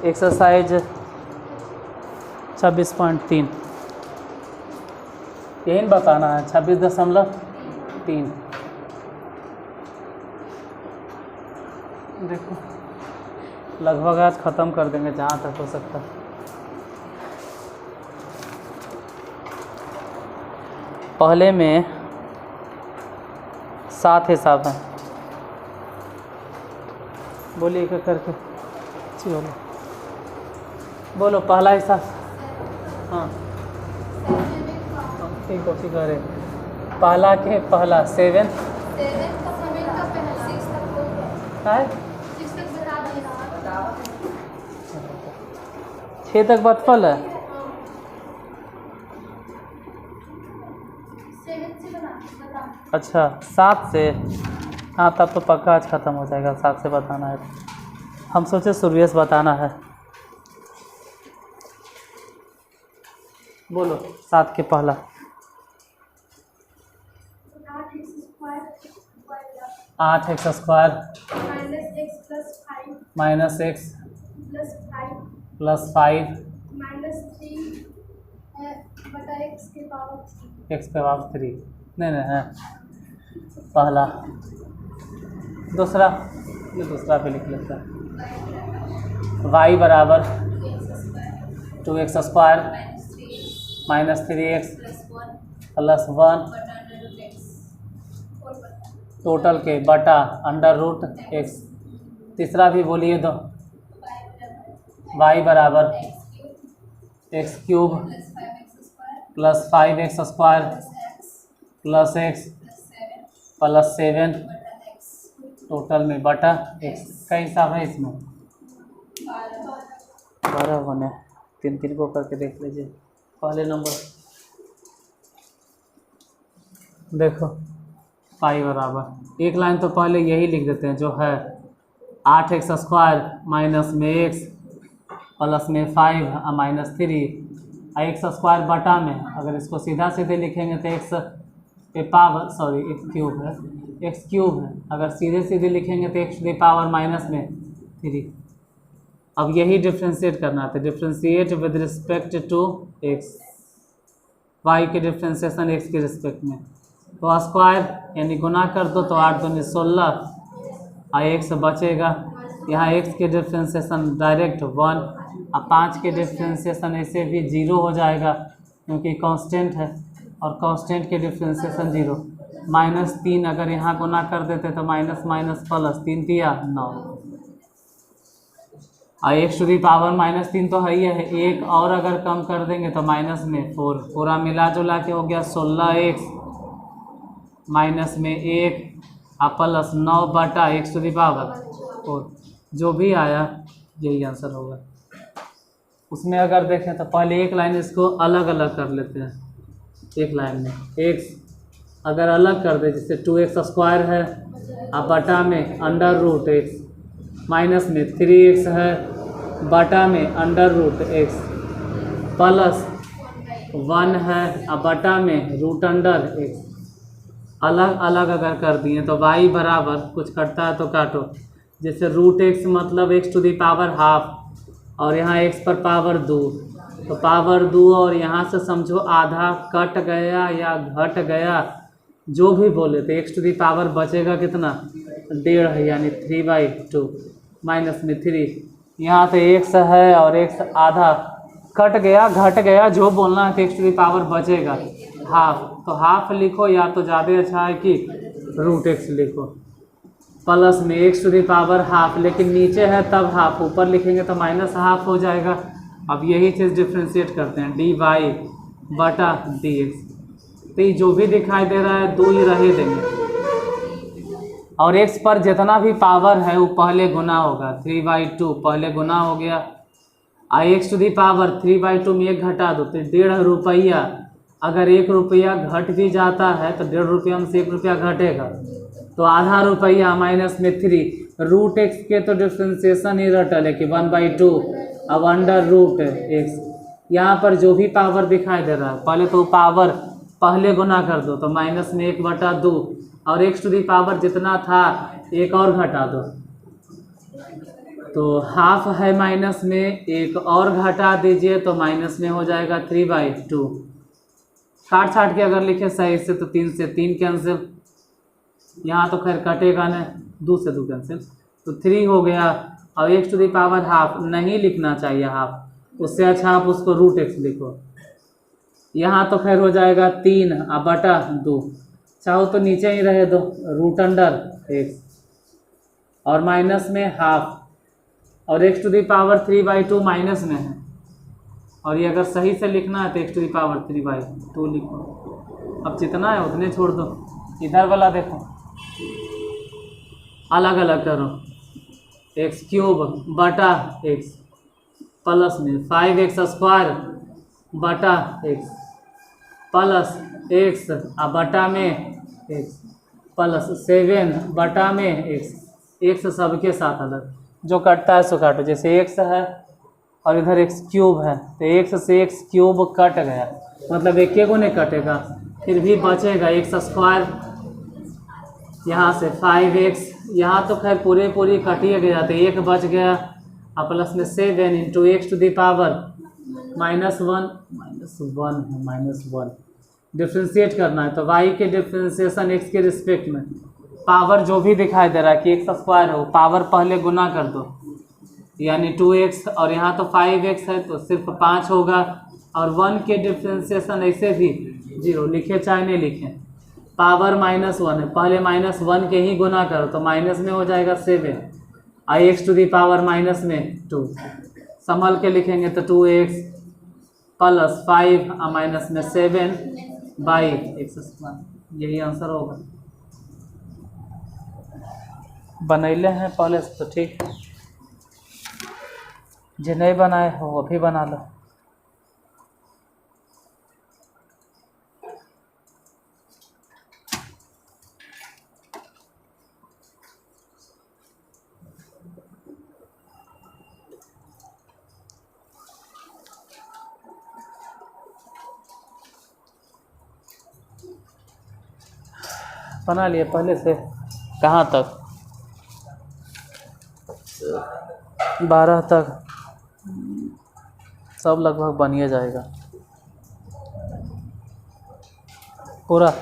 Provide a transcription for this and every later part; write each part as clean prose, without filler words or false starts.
Exercise 26.3 यही बताना है 26.3। देखो लगभग आज ख़त्म कर देंगे जहाँ तक हो सकता है। पहले में 7 हिसाब हैं, बोलिए क्या करके चलो बोलो पहला हिसाब। हाँ ठीक हो ठीक है। पहला के पहला 7 है 6 तक बतफल है। अच्छा 7 से, हाँ तब तो पक्का आज ख़त्म हो जाएगा। 7 से बताना है, हम सोचे शुरू से बताना है। बोलो 7 के पहला। 8x square minus x plus 5 x पे पावर 3 नहीं है पहला। दूसरा ये दूसरा पे लिख लेता है। y बराबर 2x square minus 3x plus 1 total के बटा अंडर रूट x। तीसरा भी बोलिए दो। y बराबर x cube plus 5x square plus x plus 7 total में बटा x का हिसाब है इसमें 12 बने। 3 को करके देख लीजिए। पहले नंबर देखो पाई बराबर एक लाइन तो पहले यही लिख देते हैं जो है 8x स्क्वायर माइनस में x प्लस में 5 माइनस 3 x स्क्वायर बटा में अगर इसको सीधा सीधे लिखेंगे तो x पे पावर सॉरी x क्यूब है, x क्यूब है। अगर सीधे सीधे लिखेंगे तो x to the power minus में 3। अब यही डिफ्रेंशिएट करना था। Differentiate with respect to x, y के डिफ्रेंशिएशन x के रिस्पेक्ट में। तो स्क्वायर यानी गुना कर दो तो 8 दूनी 16 और x बचेगा। यहाँ x के डिफ्रेंशिएशन डायरेक्ट 1 और 5 के डिफ्रेंशिएशन ऐसे भी 0 हो जाएगा क्योंकि कांस्टेंट है और कांस्टेंट के डिफ्रेंशिएशन 0। माइनस 3 अगर यहाँ गुना कर देते तो माइनस माइनस प्लस 3 दिया 9 और x to the power minus 3 तो है ही है। एक और अगर कम कर देंगे तो माइनस में 4 पूरा मिला जुला के हो गया 16x माइनस में 1 और प्लस 9 बटा x टू दी पावर 4। जो भी आया यही आंसर होगा। उसमें अगर देखें तो पहले एक लाइन इसको अलग अलग कर लेते हैं। एक लाइन में x अगर अलग कर दे जैसे 2x स्क्वायर है और बटा में अंडर रूट x माइनस में 3x है बटा में अंडर रूट x प्लस 1 है और बटा में रूट अंडर x। अलग अलग अगर कर दिए तो y बराबर कुछ कटता है तो काटो। जैसे रूट x मतलब x to the power half और यहाँ x पर पावर 2 तो पावर 2 और यहाँ से समझो आधा कट गया या घट गया जो भी बोले तो x टू दी पावर बचेगा कितना 1.5 यानी 3/2 माइनस में 3। यहाँ तो x है और x आधा कट गया घट गया जो बोलना है तो x टू दी पावर बचेगा हाफ। तो हाफ लिखो या तो ज़्यादा अच्छा है कि रूट x लिखो प्लस में x to the power half, लेकिन नीचे है तब हाफ, ऊपर लिखेंगे तो माइनस हाफ हो जाएगा। अब यही चीज़ डिफ्रेंशिएट करते हैं dy बटा dx। तो ये जो भी दिखाई दे रहा है 2 ही रहे देंगे और x पर जितना भी पावर है वो पहले गुना होगा। 3/2 पहले गुना हो गया और x टू दी पावर 3/2 में 1 घटा दो तो 1.5 रुपया। अगर 1 रुपया घट भी जाता है तो 1.5 रुपया में से 1 रुपया घटेगा तो आधा रुपया माइनस में 3। रूट x के तो डिफ्रेंशिएशन ही रटल है कि 1/2 अब अंडर रूट x। यहाँ पर जो भी पावर दिखाई दे रहा है पहले तो पावर पहले गुना कर दो तो माइनस में 1/2 और x टू दी पावर जितना था 1 और घटा दो तो हाफ है माइनस में, एक और घटा दीजिए तो माइनस में हो जाएगा 3/2। काट छाट के अगर लिखे सही से तो 3 से 3 कैंसिल, यहाँ तो खैर कटेगा न, 2 से 2 कैंसिल, तो 3 हो गया। और x to the power half नहीं लिखना चाहिए हाफ, उससे अच्छा आप उसको √x लिखो। यहाँ तो खैर हो जाएगा 3/2, चाहो तो नीचे ही रहे दो √x, और माइनस में हाफ, और x to the power 3/2 minus में है, और ये अगर सही से लिखना है तो x टू दी पावर 3/2 लिखो। अब जितना है उतने छोड़ दो, इधर वाला देखो अलग अलग करो, x³ प्लस में 5x² बटा x प्लस x बटा में x प्लस 7 बटा में x सबके साथ अलग, जो कटता है सो काटो। जैसे x है और इधर x³ है तो x से x³ कट गया, मतलब एक को नहीं कटेगा, फिर भी बचेगा x², यहाँ से 5x, यहाँ तो खैर पूरी कटिए गया तो एक बच गया, और प्लस में 7 into x to the power -1 differentiate करना है। तो y के डिफ्रेंशिएशन x के रिस्पेक्ट में, पावर जो भी दिखाई दे रहा है कि x² हो, पावर पहले गुना कर दो, यानी 2x, और यहाँ तो 5x है तो सिर्फ 5 होगा, और 1 के डिफ्रेंशिएशन ऐसे भी 0 लिखे चाहे नहीं लिखें, पावर -1 है, पहले -1 के ही गुना करो तो माइनस में हो जाएगा 7, और x टू दी पावर -2 संभल के लिखेंगे तो 2x प्लस 5 माइनस में 7/x², यही आंसर होगा। बनैले हैं पहले से तो ठीक, जो नहीं बनाए हो वो भी बना लो। बना लिए पहले से, कहाँ तक? 12 तक सब लगभग बनिए जाएगा पूरा।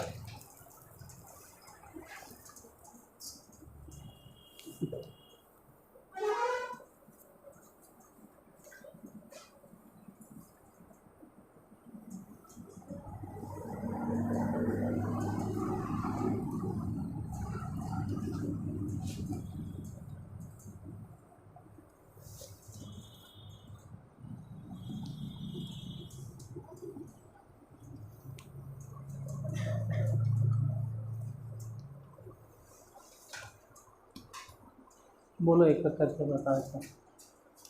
बोलो एक एक करके बता देता।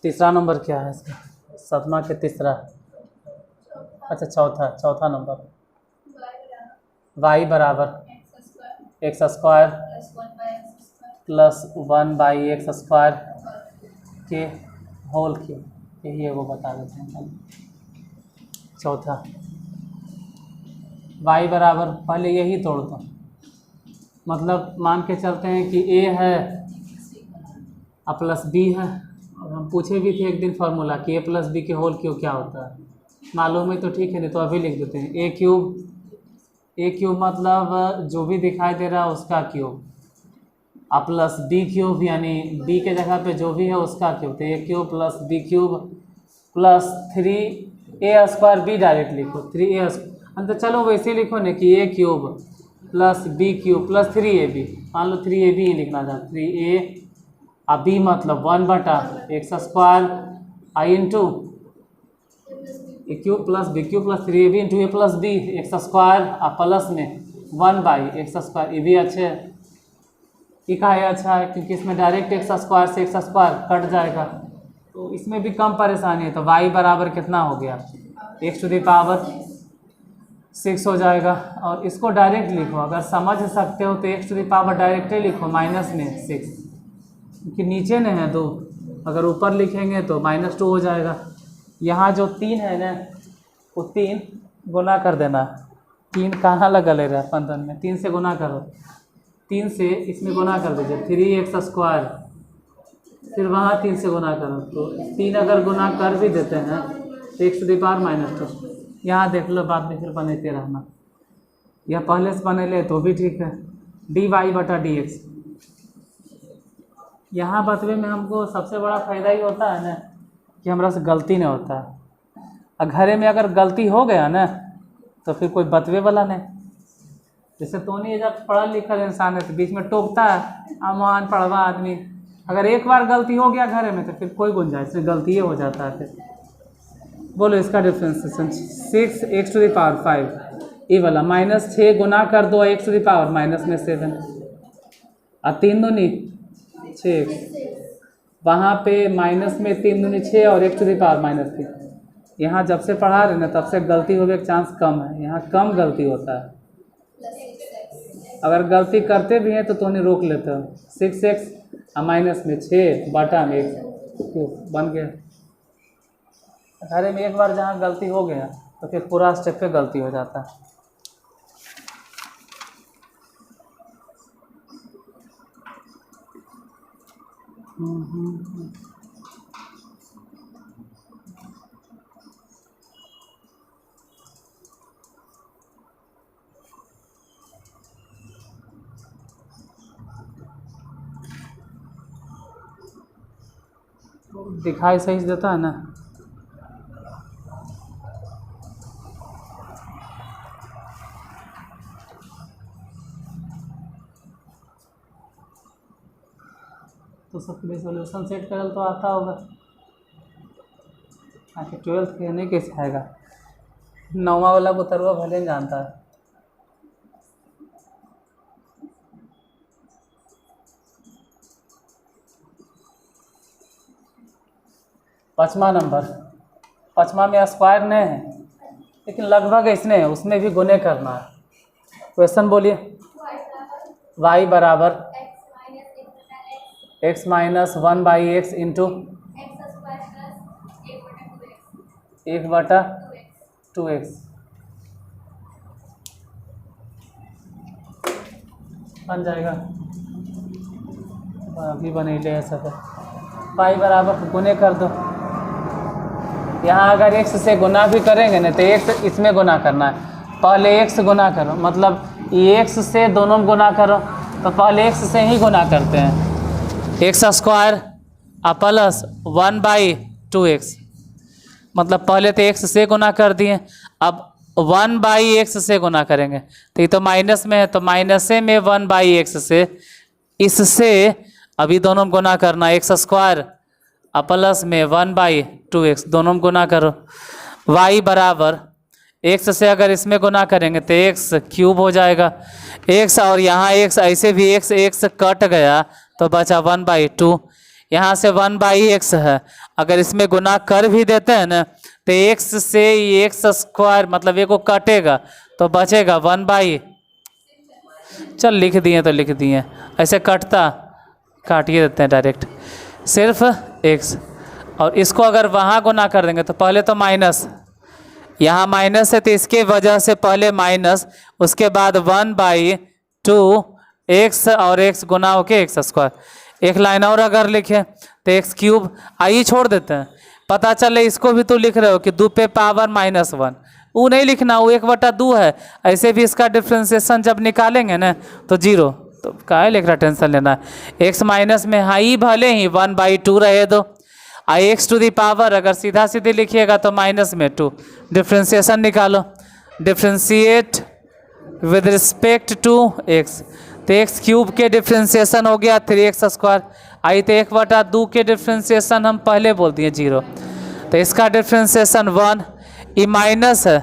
तीसरा नंबर क्या है इसका? 7वां के तीसरा, अच्छा चौथा नंबर, y बराबर x² प्लस 1/x² के होल क्यूब, यही है वो बता देते हैं। चौथा y बराबर, पहले यही तोड़ दो, मतलब मान के चलते हैं कि a है a प्लस b है, और हम पूछे भी थे एक दिन फार्मूला कि a प्लस b के होल क्यूब क्या होता है, मालूम है तो ठीक है, नहीं तो अभी लिख देते हैं। a क्यूब मतलब जो भी दिखाई दे रहा है उसका cube, a plus b cube यानी b के जगह पे जो भी है उसका क्यूब, तो a cube plus b cube plus 3a² b direct लिखो 3a, तो चलो वैसे लिखो ना कि a cube plus b cube plus 3ab, मान लो 3ab ही लिखना था, 3a अब b मतलब 1/x² आई into a cube plus b cube plus 3ab into a plus b x² और प्लस में 1/x²। ये भी अच्छे है, ये का है अच्छा है क्योंकि इसमें डायरेक्ट x² से x² कट जाएगा, तो इसमें भी कम परेशानी है। तो y बराबर कितना हो गया, x टू दी पावर 6 हो जाएगा, और इसको डायरेक्ट लिखो, अगर समझ सकते हो तो x to the power direct ही लिखो माइनस में 6, क्योंकि नीचे न है 2, अगर ऊपर लिखेंगे तो -2 हो जाएगा। यहाँ जो 3 है ना वो 3 गुना कर देना, 3 कहाँ लगा ले रहा है 15 में, 3 से गुना करो, 3 से इसमें गुना कर दीजिए, 3x² फिर वहाँ 3 से गुना करो, तो 3 अगर गुना कर भी देते हैं तो x⁻²। यहाँ देख लो, बाद में फिर बनाते रहना, या पहले से बने ले तो भी ठीक है। dy/dx। यहाँ बतवे में हमको सबसे बड़ा फ़ायदा ही होता है ना कि हमरा से गलती नहीं होता है। और घरे में अगर गलती हो गया ना तो फिर कोई बतवे वाला नहीं। जैसे तो नहीं, जब पढ़ा लिखा इंसान है तो बीच में टोकता है, अमान पढ़वा आदमी, अगर एक बार गलती हो गया घरे में तो फिर कोई गुंजाइश नहीं, गलती ही हो जाता है। फिर बोलो इसका डिफ्रेंसिएशन 6x⁵ ये वाला -6 गुना कर दो x⁻−7 और 3 दूनी 6, वहाँ पे माइनस में 3 दूनी 6 और x⁻−3। यहाँ जब से पढ़ा रहे ना तब से गलती होने का चांस कम है, यहाँ कम गलती होता है। अगर गलती करते भी हैं तो नहीं रोक लेते हो। 6x और माइनस में 6 बटा में x³ बन गया। घरे में एक बार जहाँ गलती हो गया तो फिर पूरा स्टेप पे गलती हो जाता है। दिखाई सही से देता है ना। तो सबके लिए सोल्यूशन सेट करल तो आता होगा। आखिर 12th के नहीं कैसे आएगा, 9वां वाला बुतरवा भले नहीं जानता है। पाँचवा नंबर, पाँचवा में स्क्वायर नहीं है लेकिन लगभग इसने है, उसमें भी गुने करना है। क्वेश्चन बोलिए। y बराबर x-1/x इंटू 1/2x बन जाएगा। अभी बने ले ऐसा तो y बराबर गुने कर दो। यहाँ अगर x से गुना भी करेंगे ना तो x इसमें गुना करना है। पहले x गुना करो, मतलब x से दोनों में गुना करो, तो पहले x से ही गुना करते हैं। x² प्लस 1/2x, मतलब पहले तो x से गुना कर दिए, अब 1/x से गुना करेंगे तो ये तो माइनस में है, तो माइनसे में 1/x से, इससे अभी दोनों में गुना करना। x² प्लस में 1/2x दोनों में गुना करो। y बराबर x से अगर इसमें गुना करेंगे तो x³ हो जाएगा। x और यहाँ x, ऐसे भी x कट गया तो बचा 1/2। यहाँ से 1/x है, अगर इसमें गुना कर भी देते हैं ना तो x से x² मतलब ये को काटेगा तो बचेगा 1/। चल लिख दिए तो लिख दिए, ऐसे कटता काटिए देते हैं डायरेक्ट सिर्फ x। और इसको अगर वहाँ गुना कर देंगे तो पहले तो माइनस, यहाँ माइनस है तो इसके वजह से पहले माइनस, उसके बाद 1/2 x और x गुना होके x²। एक लाइन और अगर लिखे तो x³ आई छोड़ देते हैं, पता चले इसको भी तो लिख रहे हो कि 2 पे पावर -1, वो नहीं लिखना, वो 1/2 है। ऐसे भी इसका डिफ्रेंसिएशन जब निकालेंगे ना तो 0, तो काहे लिख रहा टेंशन लेना है। x माइनस में हाई भले ही 1/2 रहे दो, x⁻, अगर सीधा सीधी लिखिएगा तो माइनस में 2। डिफ्रेंसिएशन निकालो, differentiate with respect to x, तो x³ के डिफ्रेंसिएशन हो गया 3x²। आई तो 1/2 के डिफ्रेंसिएशन हम पहले बोल दिए 0, तो इसका डिफ्रेंसिएशन 1। ये माइनस है,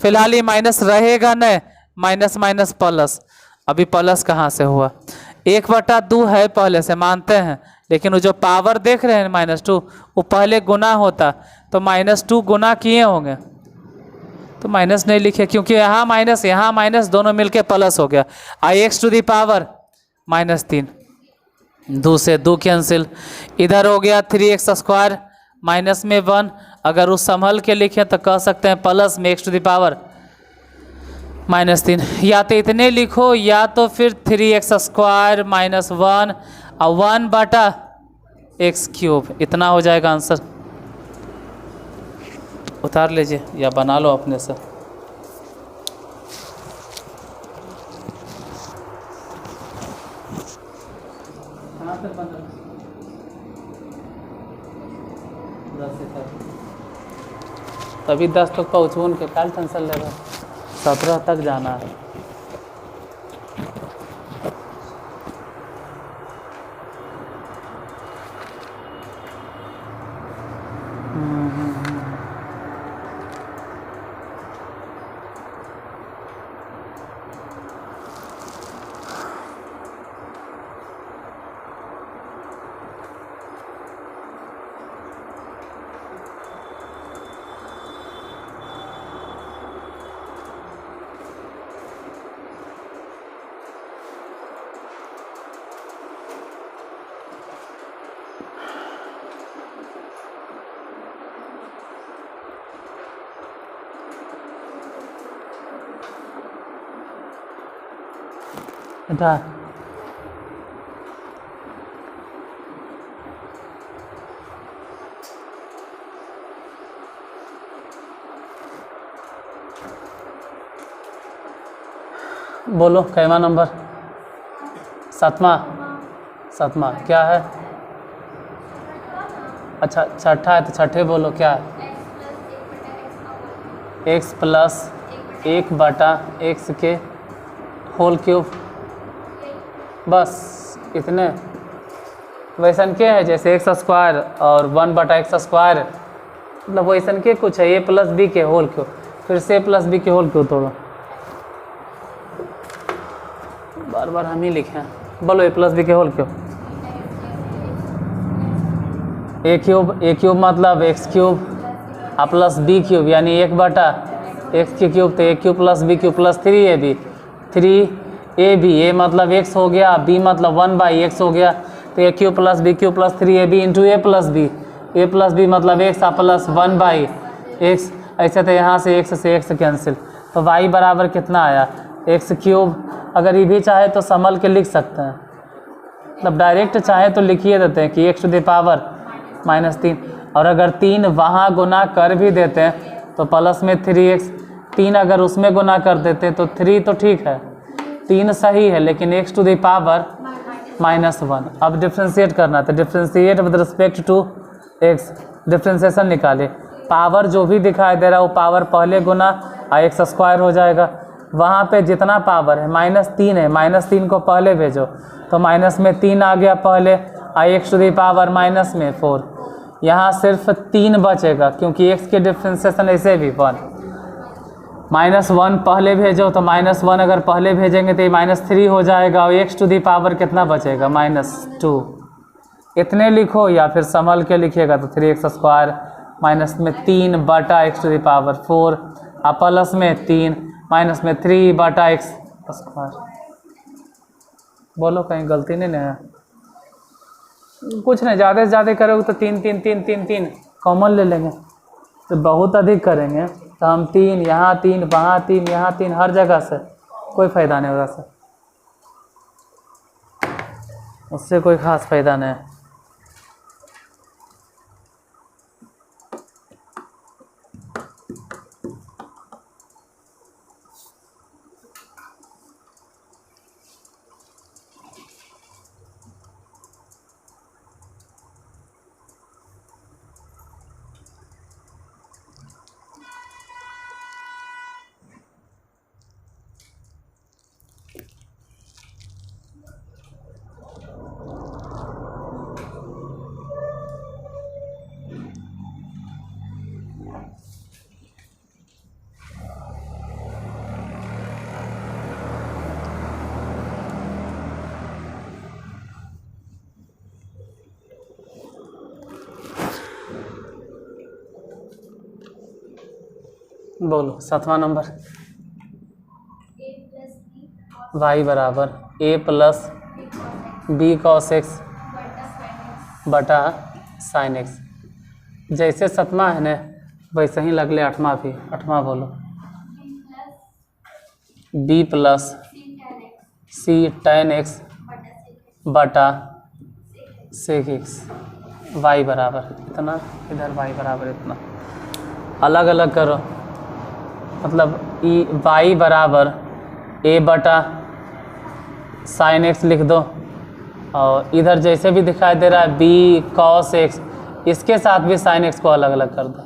फिलहाल ये माइनस रहेगा नहीं, माइनस माइनस प्लस, अभी प्लस कहाँ से हुआ, 1/2 है पहले से मानते हैं, लेकिन वो जो पावर देख रहे हैं -2 वो पहले गुना होता, तो -2 गुना किए होंगे तो माइनस नहीं लिखे, क्योंकि यहाँ माइनस दोनों मिलके प्लस हो गया। x⁻³ -3, 2 से 2 कैंसिल, इधर हो गया 3x² माइनस में 1। अगर उस संभल के लिखे तो कह सकते हैं प्लस में x⁻³ -3, या तो इतने लिखो या तो फिर 3x² -1 और 1/। x³ इतना हो जाएगा आंसर। उतार लीजिए या बना लो अपने से। तभी 10 तक पहुँचून के काल टेंशन लेगा, 17 तक जाना है। उठा बोलो कैवा नंबर? 7वां क्या है? अच्छा छठा है तो छठे बोलो क्या है? x प्लस 1/x के होल क्यूब। बस इतने वैसन के है जैसे x² और 1/x², मतलब वैसन के कुछ है a + b के होल क्यूब, फिर से a + b के होल क्यूब तोड़ो। बार बार हम ही लिखे हैं, बोलो a + b के होल क्यूब। a³ मतलब x³ + b³ यानी 1/x³ तो a³ + b³ + 3ab 3ab। a मतलब x हो गया, b मतलब 1/x हो गया, तो a³ + b³ + 3ab into a + b। a + b मतलब x प्लस 1/x। ऐसे तो यहाँ से x कैंसिल, तो y बराबर कितना आया? x³। अगर ये भी चाहे तो संभल के लिख सकते हैं, मतलब डायरेक्ट चाहे तो लिखिए देते हैं कि x⁻³ और अगर 3 वहाँ गुना कर भी देते हैं तो प्लस में 3x। 3 अगर उसमें गुना कर देते हैं तो 3 तो ठीक है, 3 सही है, लेकिन x⁻⁻1। अब डिफ्रेंशिएट करना, तो differentiate with respect to x, differentiation निकाले। पावर जो भी दिखाई दे रहा है वो पावर पहले गुना x² हो जाएगा। वहाँ पे जितना पावर है -3 है, -3 को पहले भेजो तो माइनस में 3 आ गया पहले, x⁻⁻4। यहाँ सिर्फ 3 बचेगा क्योंकि x के डिफ्रेंशिएशन ऐसे भी 1 -1 पहले भेजो तो -1 अगर पहले भेजेंगे तो ये -3 हो जाएगा और x⁻ कितना बचेगा? -2। इतने लिखो या फिर संभल के लिखिएगा तो 3x² माइनस में 3/x⁴ और प्लस में 3 माइनस में 3/x²। बोलो कहीं गलती नहीं है? कुछ नहीं, ज़्यादा से ज़्यादा करोगे तो 3 3 3 3 3 कॉमन ले लेंगे, तो बहुत अधिक करेंगे तो हम 3 यहाँ 3 वहाँ 3 यहाँ 3 हर जगह से कोई फ़ायदा नहीं होगा सर, उससे कोई ख़ास फ़ायदा नहीं है। बोलो 7वां नंबर। y बराबर a plus b cos x बटा sin x। जैसे 7वां है ना वैसे ही लगले 8वां भी। 8वां बोलो b plus c tan x बटा sec x। y बराबर इतना, इधर y बराबर इतना, अलग अलग करो, मतलब y बराबर a बटा साइन एक्स लिख दो, और इधर जैसे भी दिखाई दे रहा है b cos x, इसके साथ भी साइन एक्स को अलग अलग कर दो।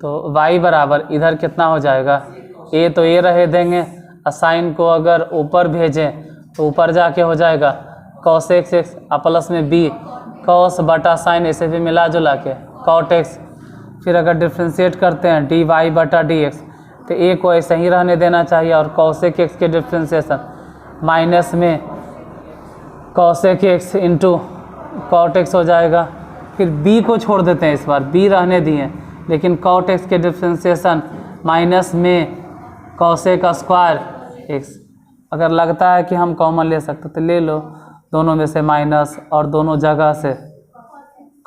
तो y बराबर इधर कितना हो जाएगा, a तो a रहे देंगे, और साइन को अगर ऊपर भेजें तो ऊपर जाके हो जाएगा cos x x, प्लस में b cos बटा साइन, ऐसे भी मिला जुला के cot x। फिर अगर डिफ्रेंशिएट करते हैं dy बटा dx, तो a को ऐसे ही रहने देना चाहिए, और cosec x के डिफ्रेंशिएशन माइनस में cosec x into cot x हो जाएगा। फिर b को छोड़ देते हैं, इस बार b रहने दिए, लेकिन cot x के डिफ्रेंशिएशन माइनस में cosec स्क्वायर x। अगर लगता है कि हम कॉमन ले सकते तो ले लो, दोनों में से माइनस और दोनों जगह से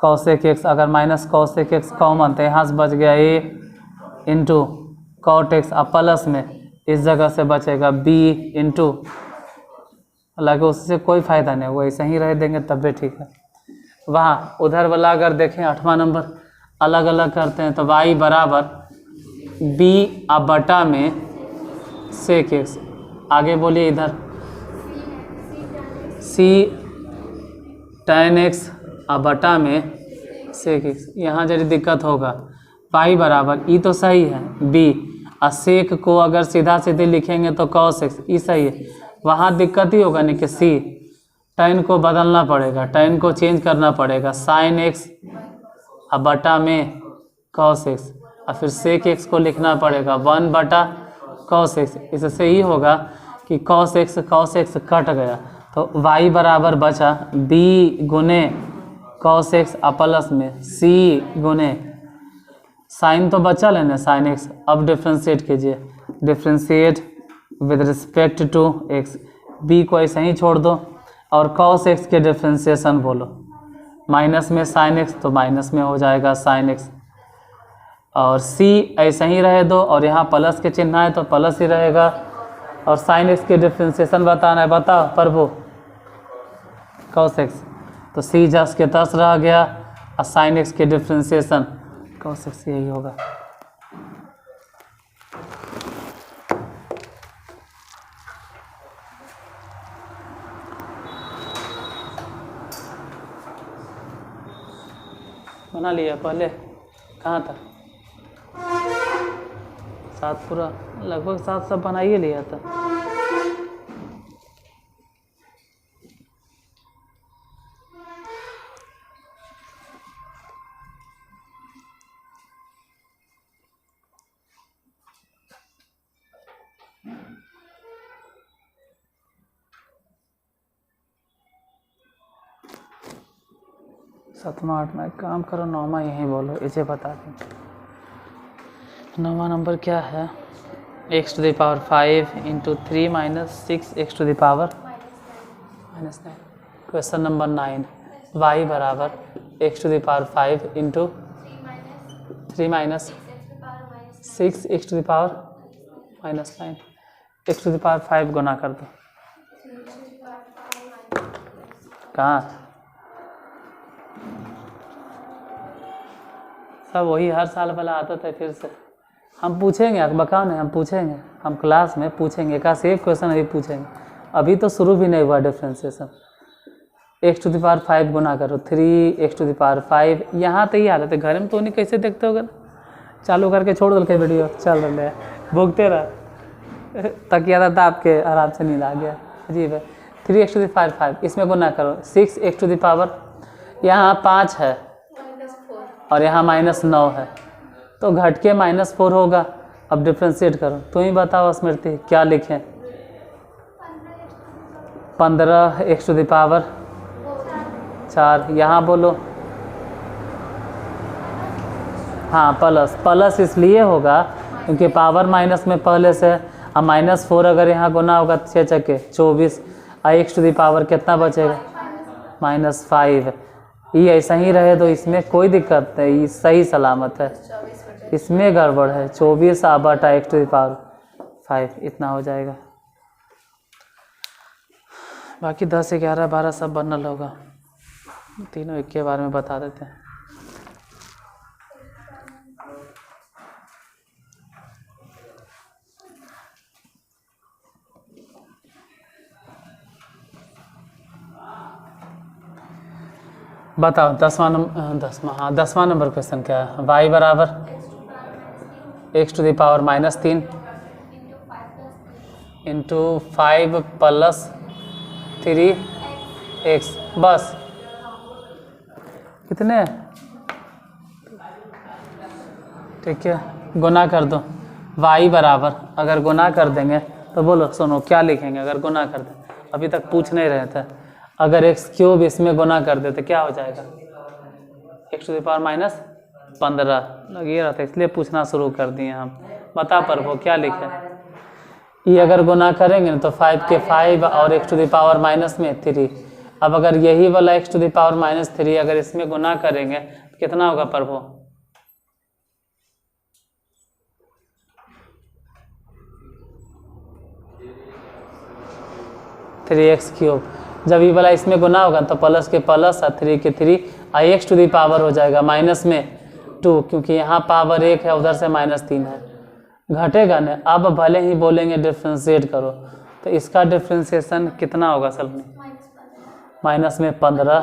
cosec x, अगर माइनस cosec x कॉमन तो यहाँ से बच गया a इंटू cot x, अब प्लस में इस जगह से बचेगा b इंटू, हालांकि उससे कोई फ़ायदा नहीं, वो ऐसे ही रह देंगे तब भी ठीक है। वहाँ उधर वाला अगर देखें 8वां नंबर अलग अलग करते हैं, तो y बराबर b अब बटा में sec x, आगे बोलिए इधर c tan x अब बटा में sec x। यहाँ जरी दिक्कत होगा, y बराबर ई तो सही है b, और sec को अगर सीधा सीधे लिखेंगे तो cos x, ई सही है, वहाँ दिक्कत ही होगा नहीं कि c tan को बदलना पड़ेगा, tan को चेंज करना पड़ेगा, sin x अब बटा में cos x, और फिर sec x को लिखना पड़ेगा 1 बटा cos x। इससे ही होगा कि cos x कट गया, तो y बराबर बचा b गुने cos x प्लस में c गुने साइन तो बचा लेना sin x। अब डिफ्रेंशिएट कीजिए, differentiate with respect to x, b को ऐसे ही छोड़ दो, और cos x के डिफ्रेंशिएशन बोलो, माइनस में sin x तो माइनस में हो जाएगा sin x, और c ऐसे ही रहे दो, और यहाँ प्लस के चिन्ह है तो प्लस ही रहेगा, और sin x के डिफ्रेंशिएशन बताना है, बताओ प्रभु cos x, तो c जस के तस रह गया, और sin x के डिफ्रेंशिएशन cos x यही होगा। बना लिया पहले, कहाँ था 7 पूरा, लगभग 7 सब बना ही लिया था। सातवां आठवां एक काम करो, 9वां यहीं बोलो, इसे बता दें। 9वां नंबर क्या है, x to the power 5 into 3 minus 6 x to the power -9। Question number 9, y बराबर x to the power 5 into 3 minus 6 x to the power -9, x to the power 5 गुना कर दो, कहाँ सब वही हर साल वाला आदत है। फिर से हम पूछेंगे, बकाओ नहीं, हम पूछेंगे, हम क्लास में पूछेंगे, एक सेफ क्वेश्चन अभी पूछेंगे, अभी तो शुरू भी नहीं हुआ differentiation. x to the power 5 गुना करो 3 x टू द पावर 5, यहाँ तो ये हालत है, घर में तो नहीं कैसे देखते होगा, चालू करके छोड़ दो के वीडियो चल रहे हैं, भूखते रहा तकिया था आपके, आराम से नींद आ गया, अजीब है। 3 x टू द पावर 5, इसमें गुना करो 6 x टू द पावर, यहाँ 5 है और यहाँ -9 है, तो घट के -4 होगा। अब डिफ्रेंशिएट करो, तो ही बताओ स्मृति क्या लिखें। 15 x टू द पावर 4, यहाँ बोलो, हाँ प्लस इसलिए होगा क्योंकि पावर माइनस में पहले से, अब -4 अगर यहाँ गुना होगा 6 चक्के 24, और x टू द पावर कितना बचेगा -5। ये ऐसा ही रहे तो इसमें कोई दिक्कत नहीं, सही सलामत है, इसमें गड़बड़ है। 24 बटा x टू द पावर 5 इतना हो जाएगा, बाकी 10 11 12 सब बनल होगा। तीनों एक के बारे में बता देते हैं। बताओ 10वां नंबर क्वेश्चन क्या है। y बराबर x to the power -3 into 5 plus 3x बस कितने, ठीक है गुना कर दो। y बराबर अगर गुना कर देंगे तो बोलो सुनो क्या लिखेंगे अगर गुना कर दें, अभी तक पूछ नहीं रहे थे। अगर x³ इसमें गुना कर दे तो क्या हो जाएगा, x टू द पावर -15 लगी रहा था इसलिए पूछना शुरू कर दिए हम। बता पर वो क्या लिखे, ये अगर गुना करेंगे तो 5 के 5 और x टू द पावर -3। अब अगर यही वाला x टू द पावर -3 अगर इसमें गुना करेंगे तो कितना होगा प्रभु, 3x³। जब ये वाला इसमें गुना होगा तो प्लस के प्लस और 3 के 3 और x टू दी पावर हो जाएगा -2 क्योंकि यहाँ पावर 1 है उधर से -3 है, घटेगा न। अब भले ही बोलेंगे डिफ्रेंशिएट करो तो इसका डिफ्रेंशिएशन कितना होगा असल में, -15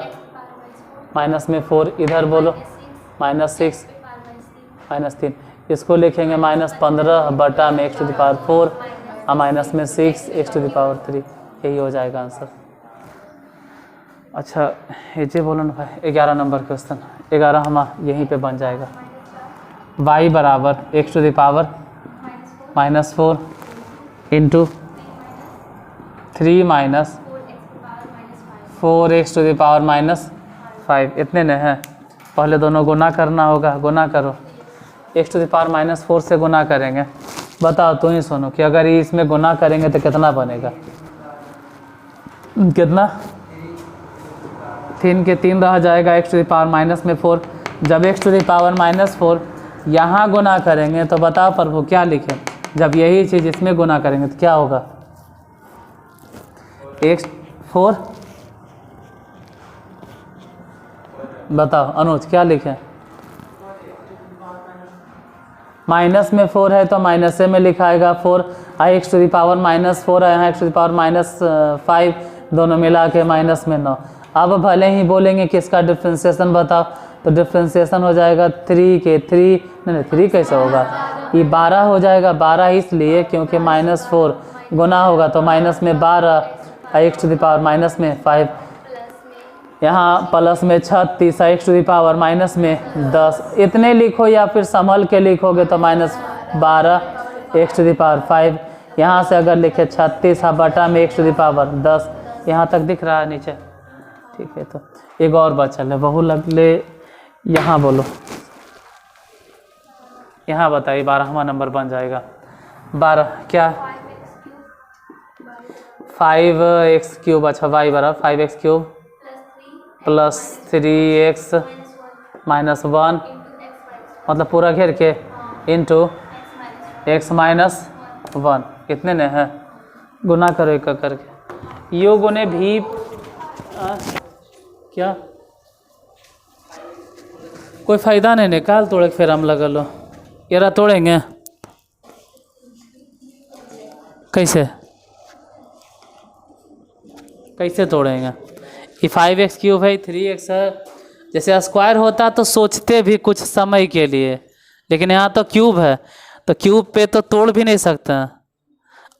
-4 इधर बोलो -6 -3, इसको लिखेंगे -15 बटा में x टू दी पावर 4 और -6 x टू दी पावर 3, यही हो जाएगा आंसर। अच्छा ये बोलो ना भाई 11 नंबर क्वेश्चन, 11 हम यहीं पे बन जाएगा। y बराबर x to the power -4 into 3 4x to the power -5 इतने न है। पहले दोनों गुना करना होगा, गुना करो। x टू द पावर -4 से गुना करेंगे, बताओ तो ही सुनो कि अगर इसमें गुना करेंगे तो कितना बनेगा, कितना 3 के 3 रह जाएगा x टू द पावर -4। जब x टू द पावर -4 यहाँ गुना करेंगे तो बताओ पर वो क्या लिखें, जब यही चीज़ इसमें गुना करेंगे तो क्या होगा, x4 बताओ अनुज क्या लिखें, माइनस में 4 है तो माइनस में लिखाएगा 4 और x टू द पावर -4 है यहाँ x टू द पावर -5 दोनों मिला के -9। अब भले ही बोलेंगे कि इसका डिफ्रेंशिएशन बताओ तो डिफ्रेंशिएशन हो जाएगा 3 के 3 नहीं 3 कैसे होगा, ये 12 हो जाएगा। 12 इसलिए क्योंकि -4 गुना होगा तो -12 x टू द पावर -5 यहाँ प्लस में 36 x टू द पावर -10 इतने लिखो या फिर संभल के लिखोगे तो -12 x टू द पावर 5। यहाँ से अगर लिखे 36 बटा में x टू द पावर 10, यहाँ तक दिख रहा है नीचे, ठीक है। तो एक और बचल है बहु लगले, यहाँ बोलो, यहाँ बताइए 12वां नंबर बन जाएगा। 12 क्या 5x³ अच्छा y बराबर 5x³ प्लस 3x -1 मतलब पूरा घेर के इंटू x -1 कितने ने है, गुना करो एक करके। यो गुने भी क्या कोई फ़ायदा नहीं, निकाल तोड़े फिर हम लगा लो यारा तोड़ेंगे कैसे तोड़ेंगे। ये 5x³ है 3x है, जैसे स्क्वायर होता तो सोचते भी कुछ समय के लिए, लेकिन यहाँ तो क्यूब है तो क्यूब पे तो तोड़ भी नहीं सकते हैं।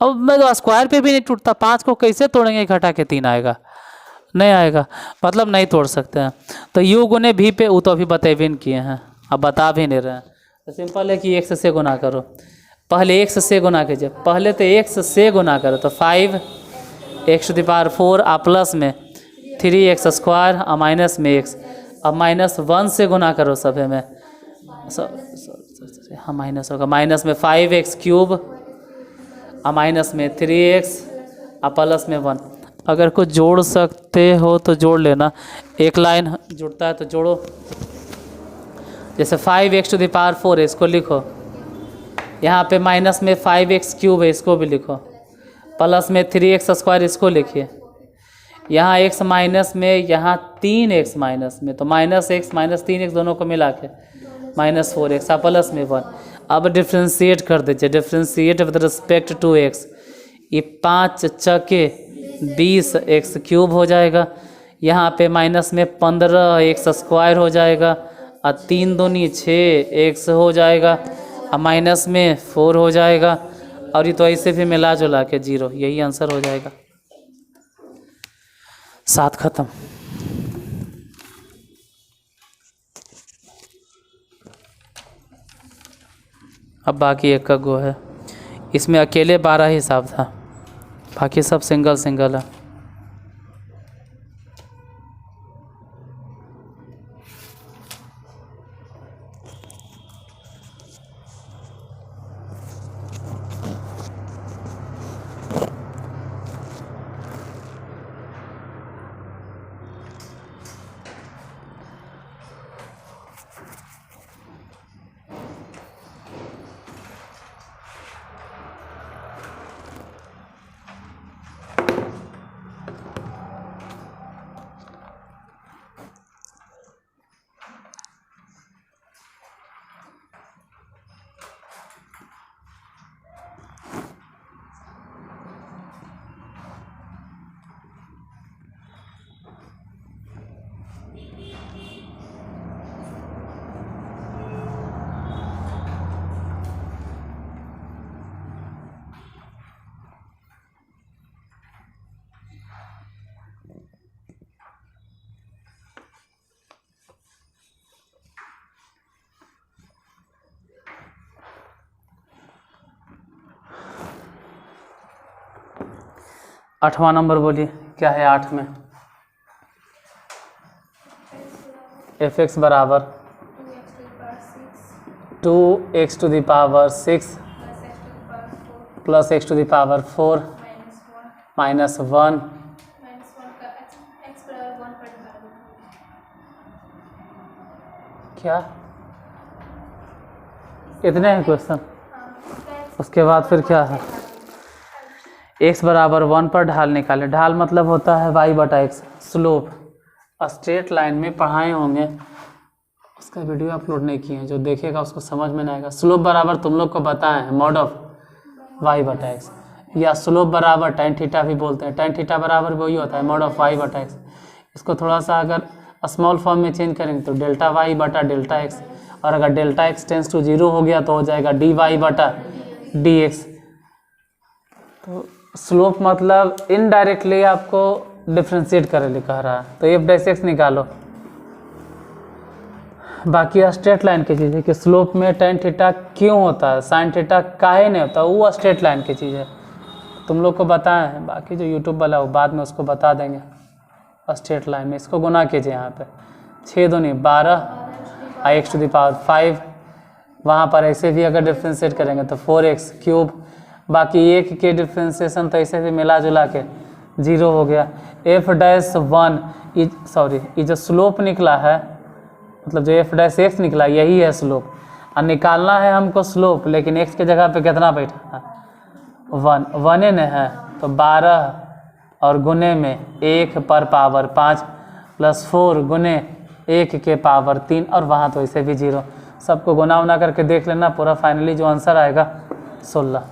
अब मैं तो स्क्वायर पे भी नहीं टूटता, 5 को कैसे तोड़ेंगे, घटा के 3 आएगा, नहीं आएगा मतलब नहीं तोड़ सकते हैं। तो यू गुने भी पे वो तो अभी बतेबे नहीं किए हैं, अब बता भी नहीं रहे हैं। तो सिंपल है कि x से गुना करो, पहले x से गुना कीजिए, पहले तो x से गुना करो तो 5x टू द पावर 4 आ प्लस में 3x² और माइनस में x, अब -1 से गुना करो सभी में, हाँ माइनस होगा, माइनस में 5x³ और माइनस में 3x और प्लस में 1। अगर कुछ जोड़ सकते हो तो जोड़ लेना, एक लाइन जुड़ता है तो जोड़ो। जैसे 5x टू द पावर 4 है इसको लिखो, यहाँ पे माइनस में 5x³ है इसको भी लिखो, प्लस में 3x² इसको लिखिए। यहाँ x माइनस में, यहाँ 3x माइनस में, तो -x माइनस 3x दोनों को मिला के -4x प्लस में 1। अब डिफ्रेंशिएट कर दीजिए, differentiate with respect to x। ये 5 चके 20x क्यूब हो जाएगा। यहाँ पे माइनस में 15x स्क्वायर हो जाएगा, और 3 दूनी 6x हो जाएगा, और माइनस में 4 हो जाएगा, और ये तो ऐसे भी मिला जुला के 0। यही आंसर हो जाएगा। 7 खत्म। अब बाकी एक का गो है। इसमें अकेले 12 हिसाब था, बाकी सब सिंगल सिंगल है। आठवां नंबर बोलिए, क्या है 8 में? f(x) बराबर 2x to the power 6 plus x to the power 4 minus 1। क्या इतने हैं क्वेश्चन? उसके बाद फिर क्या है? x बराबर 1 पर ढाल निकाले। ढाल मतलब होता है y/x। स्लोप स्ट्रेट लाइन में पढ़ाए होंगे, उसका वीडियो अपलोड नहीं किए हैं, जो देखेगा उसको समझ में नहीं आएगा। स्लोप बराबर तुम लोग को बताए हैं मॉड ऑफ y/x, या स्लोप बराबर tan थीटा भी बोलते हैं। tan थीटा बराबर वही होता है मॉड ऑफ y/x। इसको थोड़ा सा अगर स्मॉल फॉर्म में चेंज करेंगे तो डेल्टा वाई बटा डेल्टा एक्स, और अगर डेल्टा एक्स टेंस टू 0 हो गया तो हो जाएगा dy/dx। तो स्लोप मतलब इनडायरेक्टली आपको डिफ्रेंशिएट करे लिए कह रहा है, तो f(x) निकालो। बाकी स्ट्रेट लाइन की चीज़ है कि स्लोप में tan थीटा क्यों होता है, sin थीटा काहे नहीं होता, वो स्ट्रेट लाइन की चीज़ है, तुम लोग को बताए हैं। बाकी जो यूट्यूब वाला वो बाद में उसको बता देंगे। स्ट्रेट लाइन में इसको गुना कीजिए, यहाँ पे 6 दूनी 12 और x टू द पावर 5। वहाँ पर ऐसे भी अगर डिफ्रेंशिएट करेंगे तो 4x क्यूब। बाकी एक के डिफ्रेंशिएशन तो ऐसे भी मिला जुला के 0 हो गया। f'1 ये जो स्लोप निकला है, मतलब जो f'(x) निकला यही है स्लोप। और निकालना है हमको स्लोप, लेकिन x के जगह पे कितना बैठा है? 1 ने है, तो 12 और गुने में 1 पर पावर 5 प्लस 4 गुने 1 के पावर 3, और वहाँ तो ऐसे भी 0। सबको गुना उना करके देख लेना पूरा। फाइनली जो आंसर आएगा 16।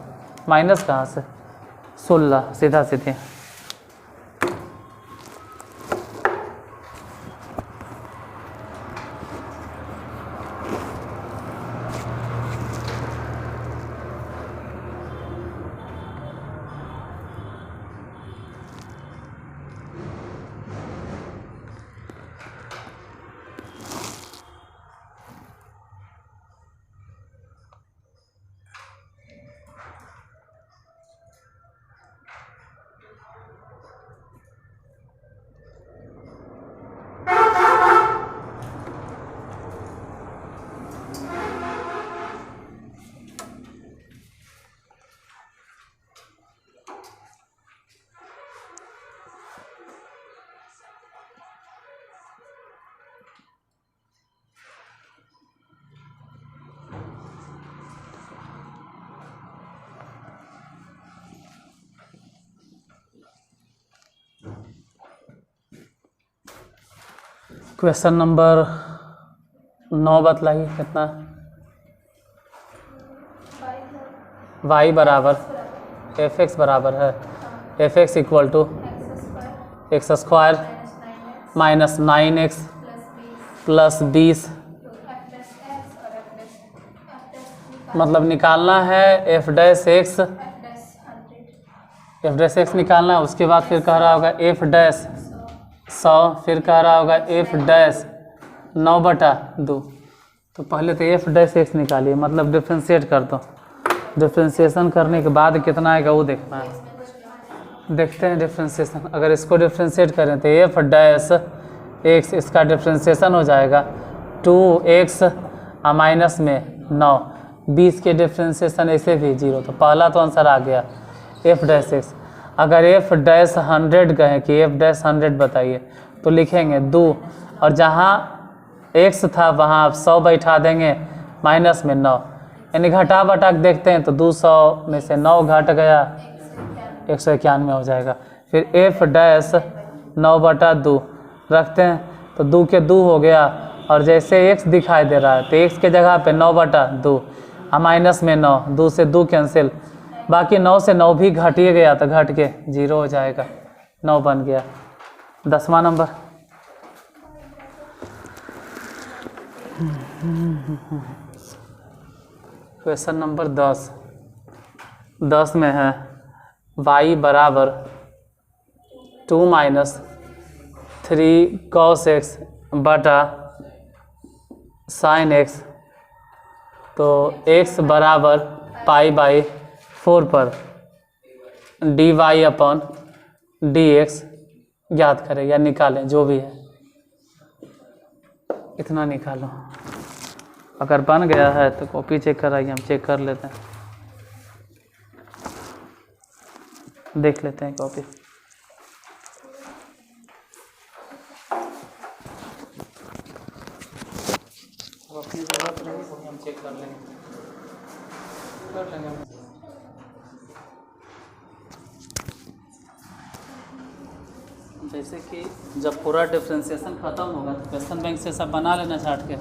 माइनस कहाँ से? 16 सीधा सीधे। क्वेश्चन नंबर 9 बतलाइए कितना। y बराबर एफ एक्स बराबर है f x equal to x square minus 9x plus 20। मतलब निकालना है एफ डैश एक्स निकालना है। उसके बाद फिर कह रहा होगा एफ डैश 100, फिर कह रहा होगा एफ डैश 9/2। तो पहले तो एफ डैश एक्स निकालिए, मतलब डिफ्रेंशिएट कर दो। डिफ्रेंशिएशन करने के बाद कितना आएगा वो देखना है। देखते हैं डिफ्रेंशिएशन। अगर इसको डिफ्रेंशिएट करें तो एफ डैश एक्स, इसका डिफ्रेंशिएशन हो जाएगा 2x माइनस में 9, 20 के डिफ्रेंशिएशन ऐसे भी 0। तो पहला तो आंसर आ गया एफ डैश एक्स। अगर एफ डैश 100 कहें कि एफ डैश 100 बताइए तो लिखेंगे 2, और जहाँ x था वहाँ आप 100 बैठा देंगे माइनस में 9, यानी घटा बटा के देखते हैं तो 200 में से 9 घट गया 191 हो जाएगा। फिर एफ डैश 9/2 रखते हैं तो 2 के 2 हो गया, और जैसे x दिखाई दे रहा है तो x के जगह पे 9/2 माइनस में 9, 2 से 2 कैंसिल, बाकी 9 से 9 भी घट ही गया तो घट के 0 हो जाएगा, 9 बन गया। 10वां नंबर। क्वेश्चन नंबर 10 में है y बराबर 2 माइनस 3 cos x बटा sin x। तो x बराबर π/4 पर dy/dx ज्ञात करें या निकालें, जो भी है इतना निकालो। अगर बन गया है तो कॉपी चेक कराइए, हम चेक कर लेते हैं, देख लेते हैं कॉपी। अपनी जरूरत रही तो हम चेक कर लेंगे। जैसे कि जब पूरा डिफ्रेंशिएशन ख़त्म होगा तो क्वेश्चन बैंक से सब बना लेना चार्ट के।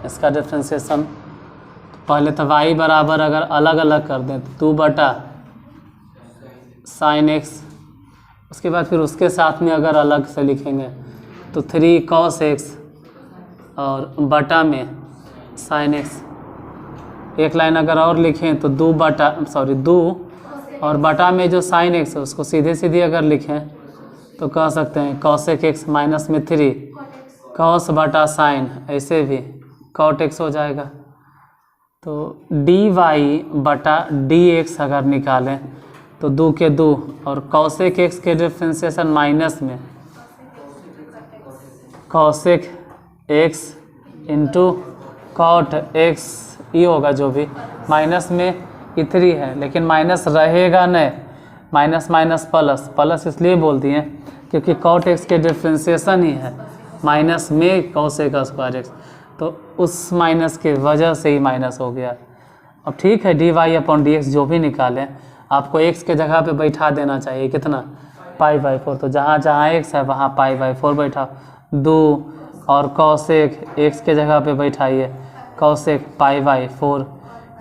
इसका डिफ्रेंशिएशन पहले तो y बराबर अगर अलग अलग कर दें तो 2/sin x, उसके बाद फिर उसके साथ में अगर अलग से लिखेंगे तो 3 cos x और बटा में sin x। एक लाइन अगर और लिखें तो 2 और बटा में जो sin x है उसको सीधे सीधे अगर लिखें तो कह सकते हैं cosec x माइनस में 3 cos बटा sin, ऐसे भी cot x हो जाएगा। तो dy/dx अगर निकालें तो 2 के 2, और cosec x के डिफ्रेंशिएशन माइनस में cosec x into cot x ये होगा, जो भी माइनस में 3 है, लेकिन माइनस रहेगा नहीं, माइनस माइनस प्लस, प्लस इसलिए बोल दिए क्योंकि cot x के डिफ्रेंशिएशन ही है माइनस में cosec स्क्वायर x, तो उस माइनस के वजह से ही माइनस हो गया। अब ठीक है, dy/dx जो भी निकालें आपको x के जगह पे बैठा देना चाहिए, कितना π/4। तो जहाँ जहाँ x है वहाँ π/4 बैठा, 2 और cosec x के जगह पे बैठाइए cosec π/4,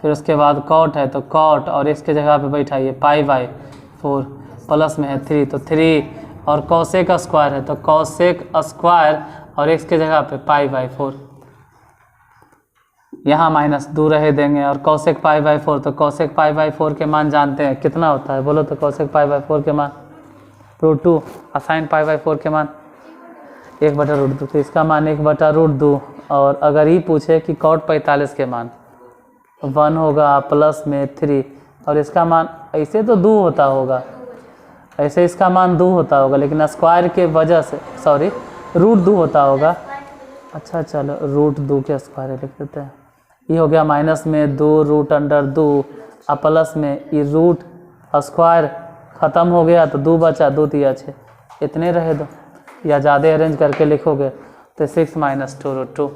फिर उसके बाद cot है तो cot और x के जगह पे बैठाइए π/4, प्लस में है 3 तो 3, और cosec स्क्वायर है तो cosec स्क्वायर और x के जगह पे π/4, यहाँ माइनस 2 रहे देंगे, और cosec π/4 तो cosec π/4 के मान जानते हैं कितना होता है, बोलो तो cosec π/4 के मान √2 और sin π/4 के मान 1/√2, तो इसका मान 1/√2। और अगर ही पूछे कि cot 45 के मान 1 होगा प्लस में 3, और इसका मान ऐसे तो 2 होता होगा, ऐसे इसका मान 2 होता होगा, लेकिन स्क्वायर के वजह से √2 होता होगा। अच्छा चलो √2 के स्क्वायर लिख देते हैं, ये हो गया माइनस में 2 √2 और प्लस में ये रूट स्क्वायर ख़त्म हो गया तो 2 बचा, 2 3 6, इतने रहे दो, या ज़्यादा अरेंज करके लिखोगे तो 6 - 2√2।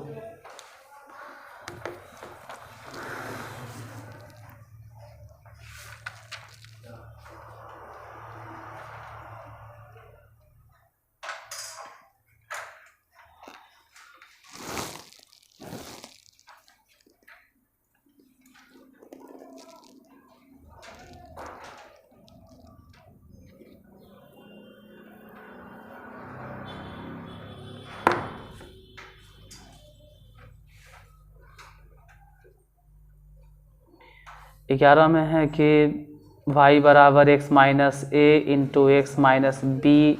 11 में है कि y बराबर x minus a into x minus b,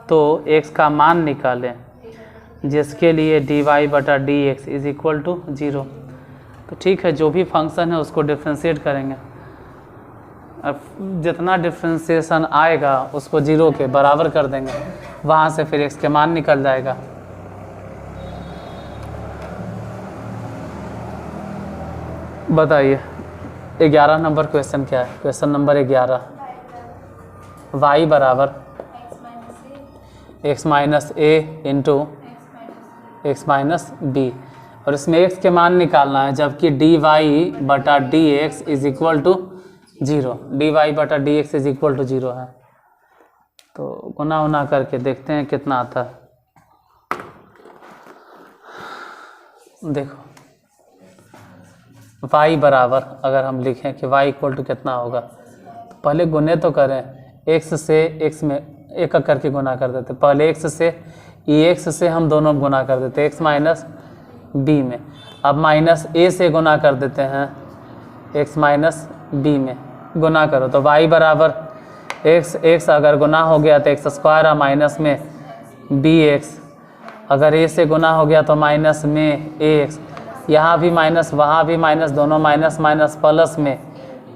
तो x का मान निकालें जिसके लिए dy बटा d x is equal to 0। तो ठीक है, जो भी फंक्शन है उसको डिफ्रेंशिएट करेंगे। अब जितना डिफ्रेंशिएशन आएगा उसको 0 के बराबर कर देंगे, वहाँ से फिर x के मान निकल जाएगा। बताइए 11 नंबर क्वेश्चन क्या है? क्वेश्चन नंबर 11, y बराबर x minus a into x minus B, और इसमें x के मान निकालना है, जबकि dy बटा d x is equal to 0, dy बटा d x is equal to 0 है। तो गुना उना करके देखते हैं कितना आता है। देखो y बराबर अगर हम लिखें कि y इक्वल टू कितना होगा, तो पहले गुने तो करें, x से x में एक एक करके गुना कर देते। पहले x से ex से हम दोनों गुना कर देते x माइनस बी में। अब माइनस a से गुना कर देते हैं x माइनस बी में, गुना करो तो y बराबर x अगर गुना हो गया तो एक्स स्क्वायर है, माइनस में bx, अगर a से गुना हो गया तो माइनस में ax, यहाँ भी माइनस वहाँ भी माइनस, दोनों माइनस माइनस प्लस में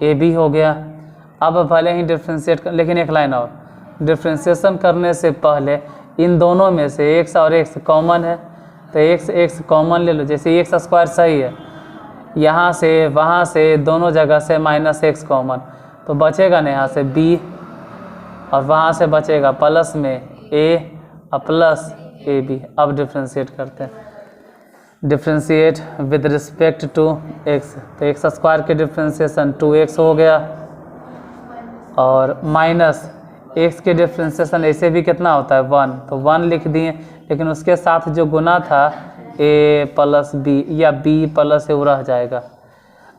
ए बी हो गया। अब भले ही डिफ्रेंशिएट कर, लेकिन एक लाइन और, डिफ्रेंशिएशन करने से पहले इन दोनों में से x और x कॉमन है, तो x कॉमन ले लो। जैसे x स्क्वायर सही है, यहाँ से वहाँ से दोनों जगह से माइनस x कॉमन, तो बचेगा ना यहाँ से b, और वहाँ से बचेगा प्लस में a और प्लस ए बी। अब डिफ्रेंशिएट करते हैं, differentiate with respect to x, तो एक्स स्क्वायर के डिफ्रेंशिएशन 2x हो गया, और माइनस x के डिफ्रेंशिएशन ऐसे भी कितना होता है 1, तो 1 लिख दिए, लेकिन उसके साथ जो गुना था a प्लस b या b प्लस ए वो रह जाएगा।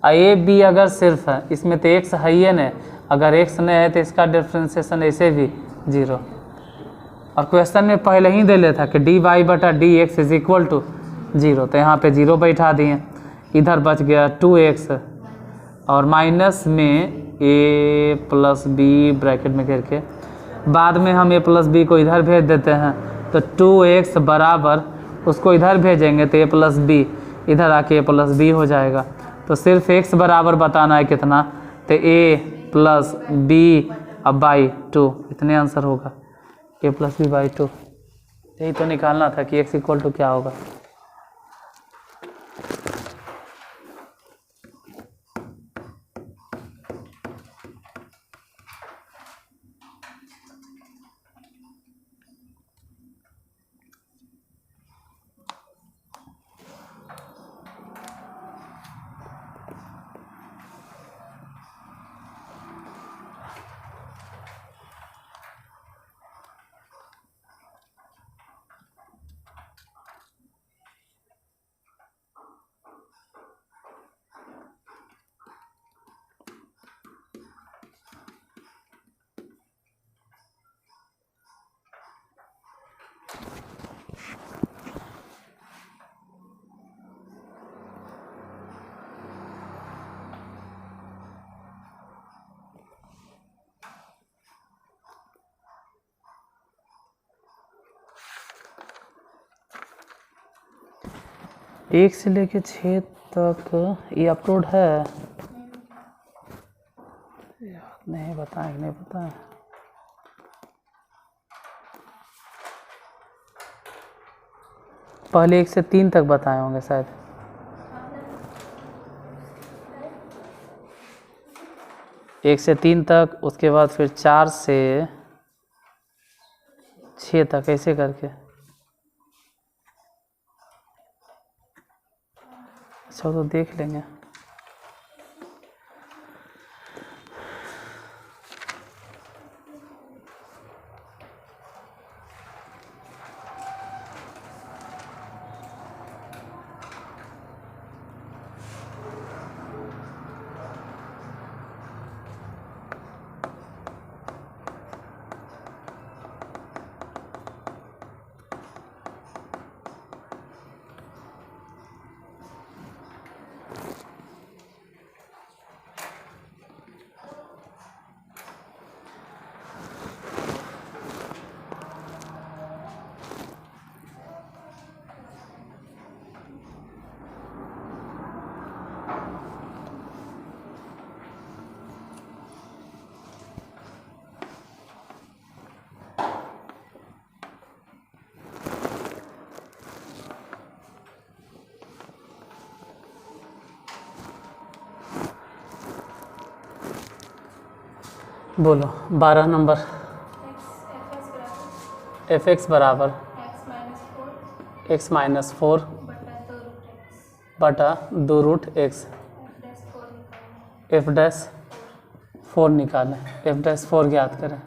a b अगर सिर्फ है, इसमें तो x है ही नहीं, अगर x नहीं है तो इसका डिफ्रेंशिएशन ऐसे भी 0। और क्वेश्चन में पहले ही दे लेता कि dy बटा d x is equal to 0, तो यहाँ पे 0 बैठा दिए, इधर बच गया 2x, और माइनस में a प्लस बी ब्रैकेट में करके, बाद में हम a प्लस बी को इधर भेज देते हैं, तो 2x बराबर उसको इधर भेजेंगे तो a प्लस बी, इधर आके a प्लस बी हो जाएगा। तो सिर्फ x बराबर बताना है कितना, तो a प्लस बी अब बाई 2, इतने आंसर होगा, a प्लस बी बाई 2। यही तो निकालना था कि x इक्वल टू क्या होगा। एक से लेके 6 तक ये अपलोड है, नहीं बताएं, नहीं बताएं। पहले 1 से 3 तक बताए होंगे शायद। एक से 3 तक, उसके बाद फिर 4 से 6 तक, ऐसे करके। अच्छा तो देख लेंगे। बोलो 12 नंबर। एफ एक्स बराबर x-4 बटा 2 रूट एक्स। एफ डैश 4 निकालें, एफ डैश 4 ज्ञात करें,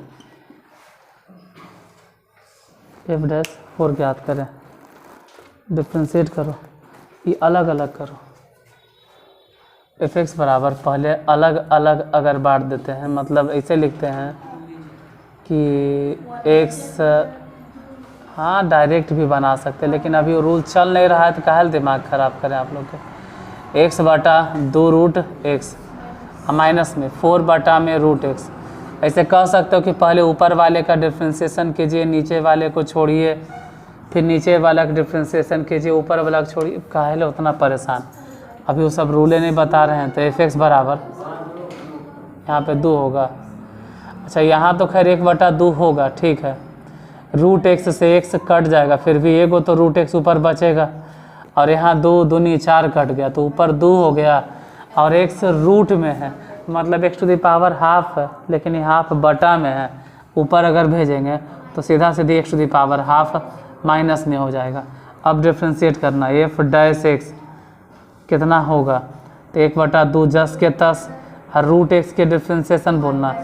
एफ डैश 4 ज्ञात करें। डिफ्रेंशिएट करो, ये अलग अलग करो। एफ एक्स बराबर पहले अलग अलग अगर बांट देते हैं, मतलब ऐसे लिखते हैं कि एक्स, हाँ डायरेक्ट भी बना सकते हैं, लेकिन अभी रूल चल नहीं रहा है तो काहे दिमाग ख़राब करें आप लोग के। एक्स बटा 2 रूट एक्स माइनस में 4 बटा में रूट एक्स। ऐसे कह सकते हो कि पहले ऊपर वाले का डिफ्रेंशिएशन कीजिए, नीचे वाले को छोड़िए, फिर नीचे वाला का डिफ्रेंशिएशन कीजिए, ऊपर वाला को छोड़िए। काहे उतना परेशान, अभी वो सब रूलें नहीं बता रहे हैं। तो एफ एक्स बराबर यहाँ पे 2 होगा। अच्छा यहाँ तो खैर 1 बटा 2 होगा, ठीक है। रूट एक्स से एक्स कट जाएगा, फिर भी एगो तो रूट एक्स ऊपर बचेगा, और यहाँ 2 दूनी 4 कट गया, तो ऊपर 2 हो गया, और एक्स रूट में है, मतलब x to the power half है, लेकिन ये हाफ बटा में है। ऊपर अगर भेजेंगे तो सीधा सीधी x to the power half minus में हो जाएगा। अब डिफ्रेंशिएट करना, एफ डैश एक्स कितना होगा, तो 1 बटा 2 10 के 10, और रूट एक्स के डिफ्रेंशिएशन बोलना।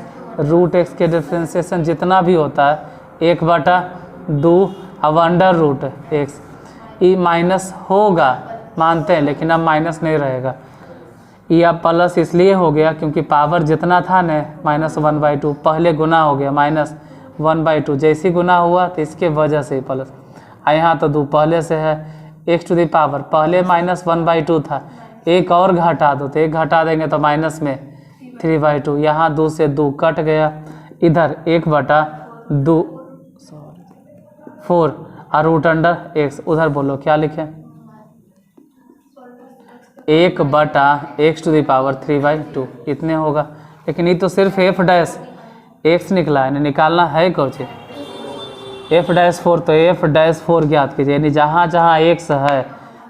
रूट एक्स के डिफ्रेंशिएशन जितना भी होता है 1 बटा 2 अब under root x. E minus होगा मानते हैं, लेकिन अब माइनस नहीं रहेगा। ये अब प्लस इसलिए हो गया क्योंकि पावर जितना था न -1/2 पहले गुना हो गया, -1/2 जैसी गुना हुआ तो इसके वजह से प्लस। यहाँ तो 2 पहले से है, एक्स टू द पावर पहले -1/2 था, एक और घटा दो तो 1 घटा देंगे तो माइनस में 3/2। यहाँ 2 से 2 कट गया, इधर 1 बटा 2 4 और रूट अंडर एक्स। उधर बोलो क्या लिखें, 1 बटा एक्स टू द पावर 3/2 इतने होगा। लेकिन ये तो सिर्फ एफ डैश एक्स निकला है, निकालना है कुछ एफ डैश 4, तो एफ डैश 4 ज्ञात कीजिए, यानी जहाँ जहाँ एक्स है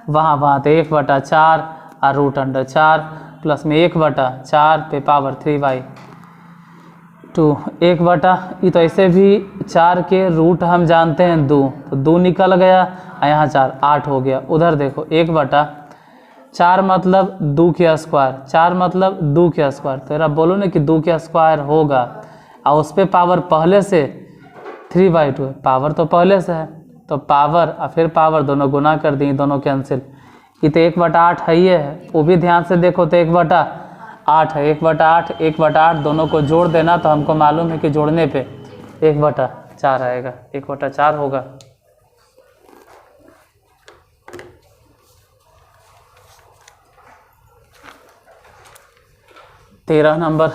वहाँ वहाँ तो 1 बटा 4 और रूट अंडर 4 प्लस में 1 बटा 4 पे पावर 3/2। 1 बटा ये तो ऐसे भी 4 के रूट हम जानते हैं 2, तो 2 निकल गया, और यहाँ 4 8 हो गया। उधर देखो 1 बटा 4 मतलब 2 के स्क्वायर, 4 मतलब 2 के स्क्वायर, तो यार बोलो ना कि 2 के स्क्वायर होगा, और उस पर पावर पहले से 3/2 है, पावर तो पहले से है, तो पावर और फिर पावर दोनों गुना कर दी, दोनों कैंसिल। ये तो 1 बटा 8 है, ये है, वो भी ध्यान से देखो तो 1 बटा 8 है, 1 बटा 8 1 बटा 8 दोनों को जोड़ देना, तो हमको मालूम है कि जोड़ने पे 1 बटा 4 आएगा, 1 बटा 4 होगा। तेरह नंबर,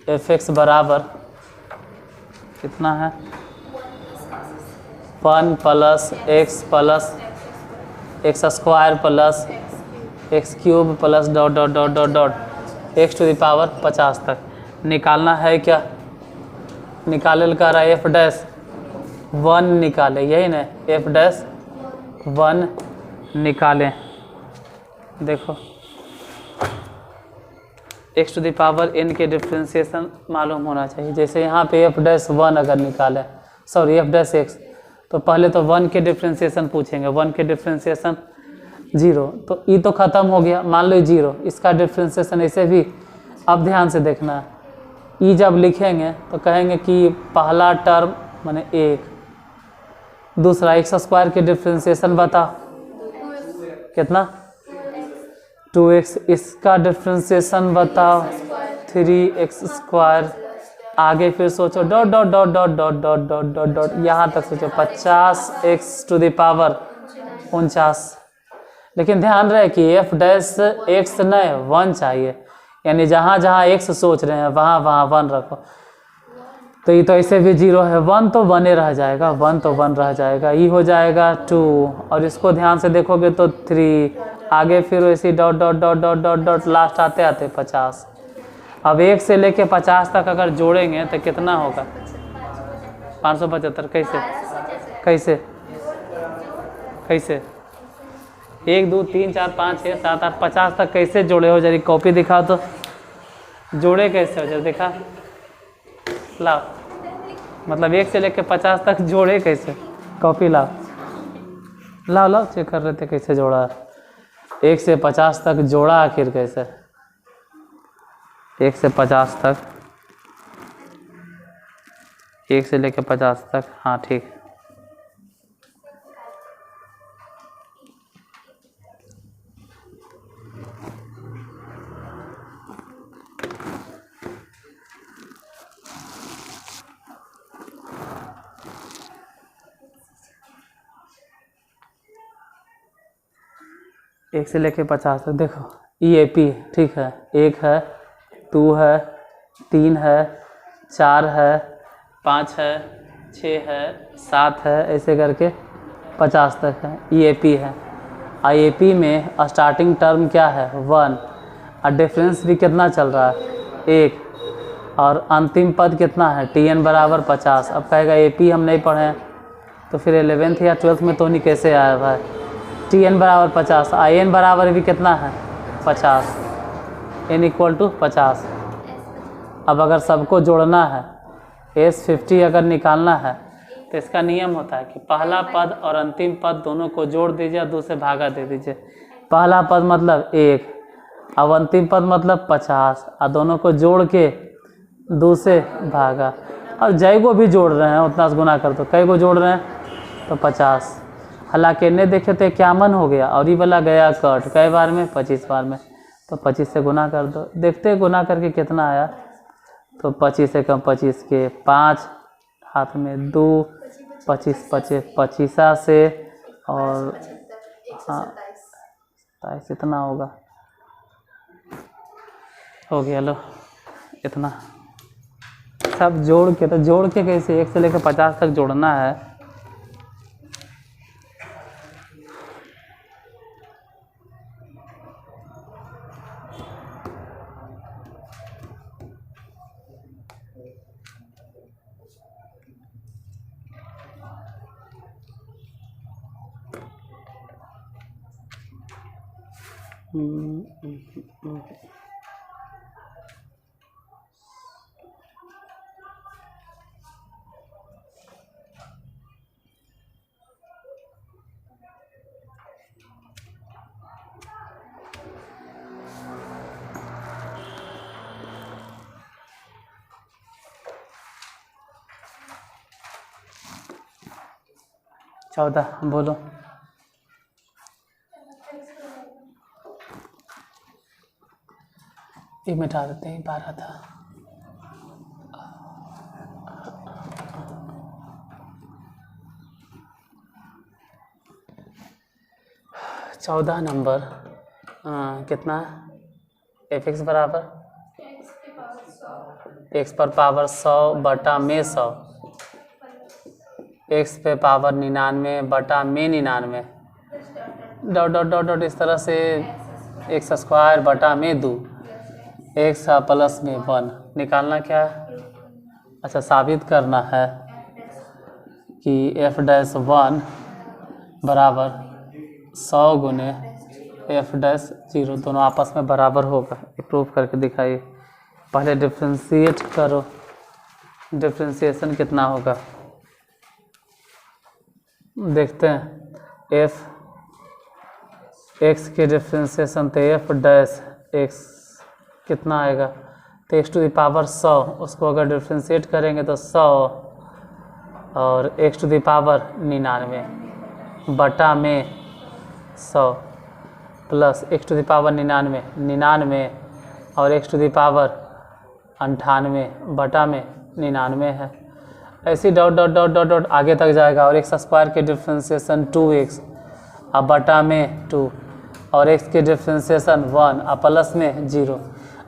एफ एक्स बराबर कितना है, 1 plus x square plus x cube plus dot dot dot dot dot x to the power 50 तक निकालना है। क्या निकाले कर रहा है, एफ डैश 1 निकाले, यही ना, एफ डैश 1 निकालें। देखो x to the power n के डिफ्रेंशिएशन मालूम होना चाहिए। जैसे यहाँ पे एफ डैश 1 अगर निकाले, सॉरी एफ डैश एक्स, तो पहले तो 1 के डिफ्रेंशिएशन पूछेंगे, 1 के डिफ्रेंशिएशन 0, तो ई तो ख़त्म हो गया, मान लो 0, इसका डिफ्रेंशिएशन ऐसे भी। अब ध्यान से देखना, ई जब लिखेंगे तो कहेंगे कि पहला टर्म माने 1, दूसरा एक्स स्क्वायर के डिफ्रेंशिएशन बताओ कितना 2x, इसका डिफ्रेंशिएशन बताओ 3x स्क्वायर, आगे फिर सोचो dot dot dot dot dot dot dot dot dot यहाँ तक सोचो 50x टू द पावर 49। लेकिन ध्यान रहे कि एफ डैश एक्स नहीं 1 चाहिए, यानी जहाँ जहाँ x सोच रहे हैं वहाँ वहाँ 1 रखो, तो ये तो ऐसे भी 0 है, 1 तो 1 रह जाएगा, 1 तो 1 रह जाएगा, ये हो जाएगा 2, और इसको ध्यान से देखोगे तो 3, आगे फिर वैसे dot dot dot dot dot dot last आते आते 50। अब 1 से लेके 50 तक अगर जोड़ेंगे तो कितना होगा, 575। कैसे कैसे कैसे 1 2 3 4 5 6 7 8 50 तक कैसे जोड़े हो, जरा कॉपी दिखा तो, जोड़े कैसे हो जरा दिखा। लाओ, मतलब 1 से लेके 50 तक जोड़े कैसे? कॉपी लाओ, लाओ लाओ, चेक कर रहे थे कैसे जोड़ा है। 1 से 50 तक जोड़ा आखिर कैसे? 1 से 50 तक, 1 से लेके 50 तक, हाँ ठीक। एक से लेके 50 तक देखो, EAP ठीक है, 1 है, 2 है, 3 है, 4 है, 5 है, 6 है, 7 है, ऐसे करके 50 तक है। EAP है। IAP में स्टार्टिंग टर्म क्या है? 1, और डिफरेंस भी कितना चल रहा है? 1, और अंतिम पद कितना है? TN बराबर 50। अब कहेगा AP हम नहीं पढ़े हैं, तो फिर 11th या 12th में तो नहीं कैसे आया भाई? TN बराबर 50, IN बराबर भी कितना है? 50, N इक्वल टू 50। अब अगर सबको जोड़ना है, S50 अगर निकालना है, तो इसका नियम होता है कि पहला पद और अंतिम पद दोनों को जोड़ दीजिए और 2 से भागा दे दीजिए। पहला पद मतलब 1, अब अंतिम पद मतलब 50, और दोनों को जोड़ के 2 से भागा। अब जय को भी जोड़ रहे हैं, उतना से गुना कर दो, कई को जोड़ रहे हैं तो 50। हालांकि इन्हें देखे तो 51 हो गया, और ये वाला गया कट, कई बार में? 25 बार में। तो 25 से गुना कर दो, देखते हैं गुना करके कितना आया। तो 25 से कम 25 के 5, हाथ में 2, 25 25 25 से, और हाँ 27 इतना होगा, हो गया। लो इतना सब जोड़ के, तो जोड़ के कैसे? 1 से लेकर 50 तक जोड़ना है। चौदह बोलो। ये मिटा देते हैं, 12 था। चौदह नंबर कितना? fx बराबर x पर पावर 100 बटा में 100, x पे पावर 99 बटा में 99, डॉट डॉट डॉट डॉट, इस तरह से x स्क्वायर बटा में 2, x प्लस में 1। निकालना क्या है? अच्छा, साबित करना है कि f'1 बराबर 100 गुने f'0 दोनों आपस में बराबर होगा। प्रूव करके दिखाइए। पहले डिफ्रेंशिएट करो, डिफ्रेंशिएशन कितना होगा देखते हैं। x के डिफ्रेंशिएशन तो f' कितना आएगा? तो x टू द पावर 100, उसको अगर डिफ्रेंशिएट करेंगे तो 100 और x टू द पावर 99 बटा में 100 plus x to the power 99 और x टू द पावर 98 बटा में 99 है। ऐसी dot dot dot dot dot आगे तक जाएगा। और x स्क्वायर के डिफ्रेंशिएशन 2x अब बटा में 2 और x के डिफ्रेंशिएशन 1 अब प्लस में 0।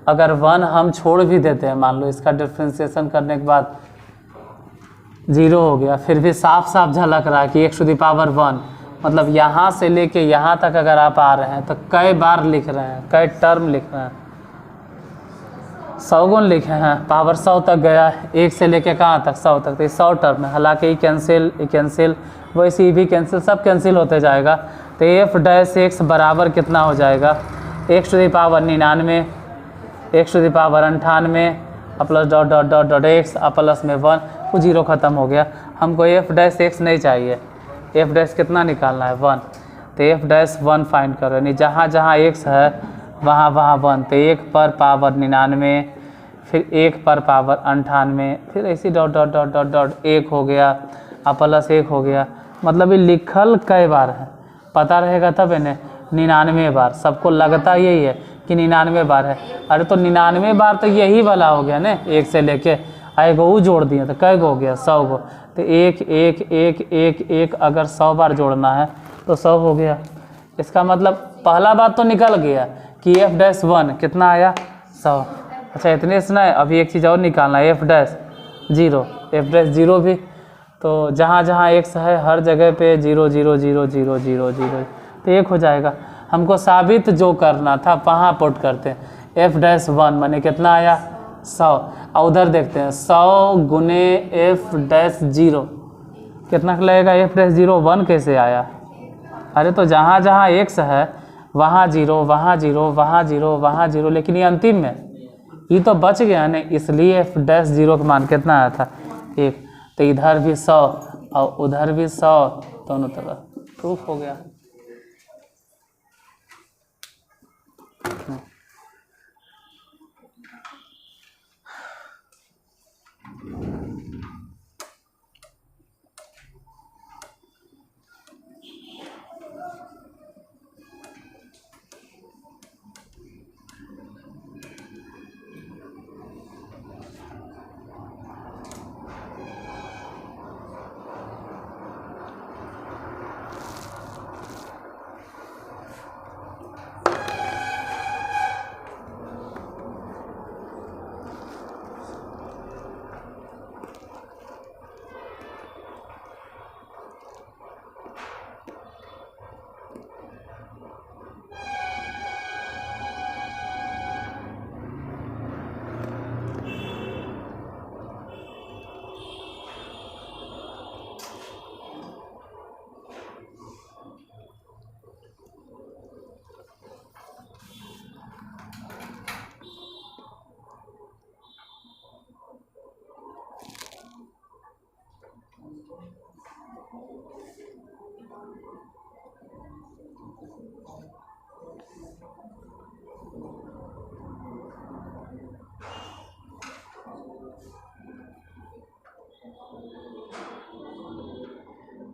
अगर 1 हम छोड़ भी देते हैं, मान लो इसका डिफ्रेंशिएशन करने के बाद 0 हो गया, फिर भी साफ साफ झलक रहा है कि x टू द पावर 1, मतलब यहाँ से लेके यहाँ तक अगर आप आ रहे हैं तो कई बार लिख रहे हैं, कई टर्म लिख रहे हैं, 100 गुण लिखे हैं, पावर 100 तक गया, 1 से लेके कहाँ तक? 100 तक, तो ये 100 टर्म है। हालांकि ये कैंसिल वैसे ही भी कैंसिल, सब कैंसिल होते जाएगा। तो f' बराबर कितना हो जाएगा? x to the power 99, x to the power 98 plus dot dot dot dot x plus में 1, वो जीरो ख़त्म हो गया। हमको एफ डैश एक्स नहीं चाहिए, एफ डैश कितना निकालना है 1, तो एफ डैश 1 फाइंड करो, यानी जहाँ जहाँ एक्स है वहाँ वहाँ 1, तो 1 पर पावर 99, फिर 1 पर पावर 98, फिर ऐसी dot dot dot dot dot 1 हो गया प्लस 1 हो गया। मतलब ये लिखल कई बार है पता रहेगा तब इन्हें 99 बार, सबको लगता यही है कि 99 बार है। अरे तो 99 बार तो यही वाला हो गया ना, 1 से लेके आए गो वो जोड़ दिए तो कै गो हो गया 100 गो, तो 1 1 1 1 1 अगर 100 बार जोड़ना है तो 100 हो गया। इसका मतलब पहला बात तो निकल गया कि एफ डैश 1 कितना आया 100। अच्छा इतने से नहीं, अभी एक चीज़ और निकालना है, एफ डैश 0, एफ डैश 0 भी, तो जहाँ जहाँ एक्स है हर जगह पे 0 0 0 0 0 0, तो 1 हो जाएगा। हमको साबित जो करना था वहाँ पुट करते हैं, एफ डैश 1 माने कितना आया 100, और उधर देखते हैं 100 गुने एफ डैश 0 कितना लगेगा, एफ डैश 0 1 कैसे आया। अरे तो जहाँ जहाँ एक्स है वहाँ 0 वहाँ 0 वहाँ 0 वहाँ 0, लेकिन ये अंतिम में ये तो बच गया ना, इसलिए एफ डैश 0 का मान कितना आया था 1, तो इधर भी 100 और उधर भी 100, दोनों तरफ प्रूफ हो गया।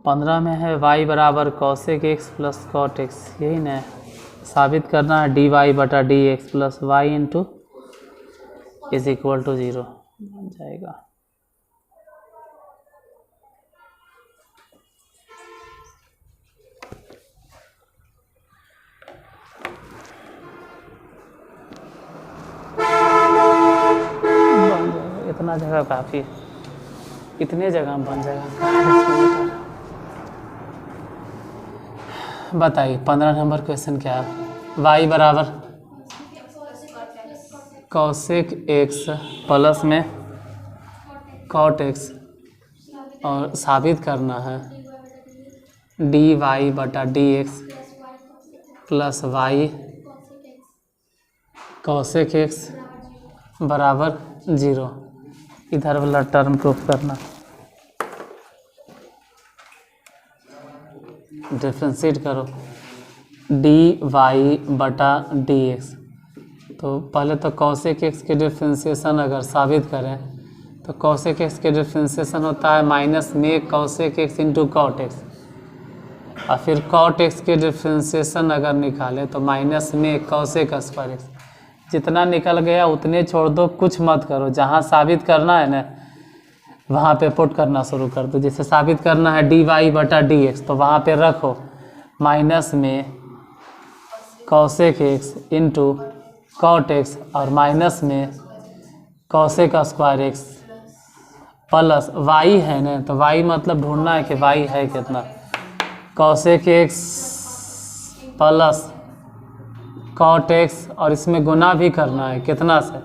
पंद्रह में है y बराबर cosec x plus cot x, यही ना साबित करना है, डी वाई बटा d x plus y into is equal to 0 बन जाएगा। इतना जगह काफ़ी, इतने जगह बन जाएगा। बताइए 15 नंबर क्वेश्चन क्या है। y बराबर कॉसेक एक्स प्लस में कॉट एक्स और साबित करना है डी वाई बटा d x plus y cosec x बराबर 0। इधर वाला टर्म प्रूफ करना, डिफ्रेंशिएट करो डी वाई बटा डी एक्स। तो पहले तो कॉसेक एक्स के डिफ्रेंशिएशन अगर साबित करें तो कॉसेक एक्स के डिफ्रेंशिएशन होता है माइनस में cosec x into cot x, और फिर कॉट एक्स के डिफ्रेंशिएशन अगर निकालें तो माइनस में कॉसेक स्क्वायर एक्स। जितना निकल गया उतने छोड़ दो, कुछ मत करो, जहाँ साबित करना है ना वहाँ पे पुट करना शुरू कर दो। जैसे साबित करना है डी वाई बटा डी एक्स तो वहाँ पे रखो माइनस में cosec x into cot x और माइनस में cosec square x plus y है ना, तो वाई मतलब ढूंढना है कि वाई है कितना, cosec x plus cot x और इसमें गुना भी करना है कितना से,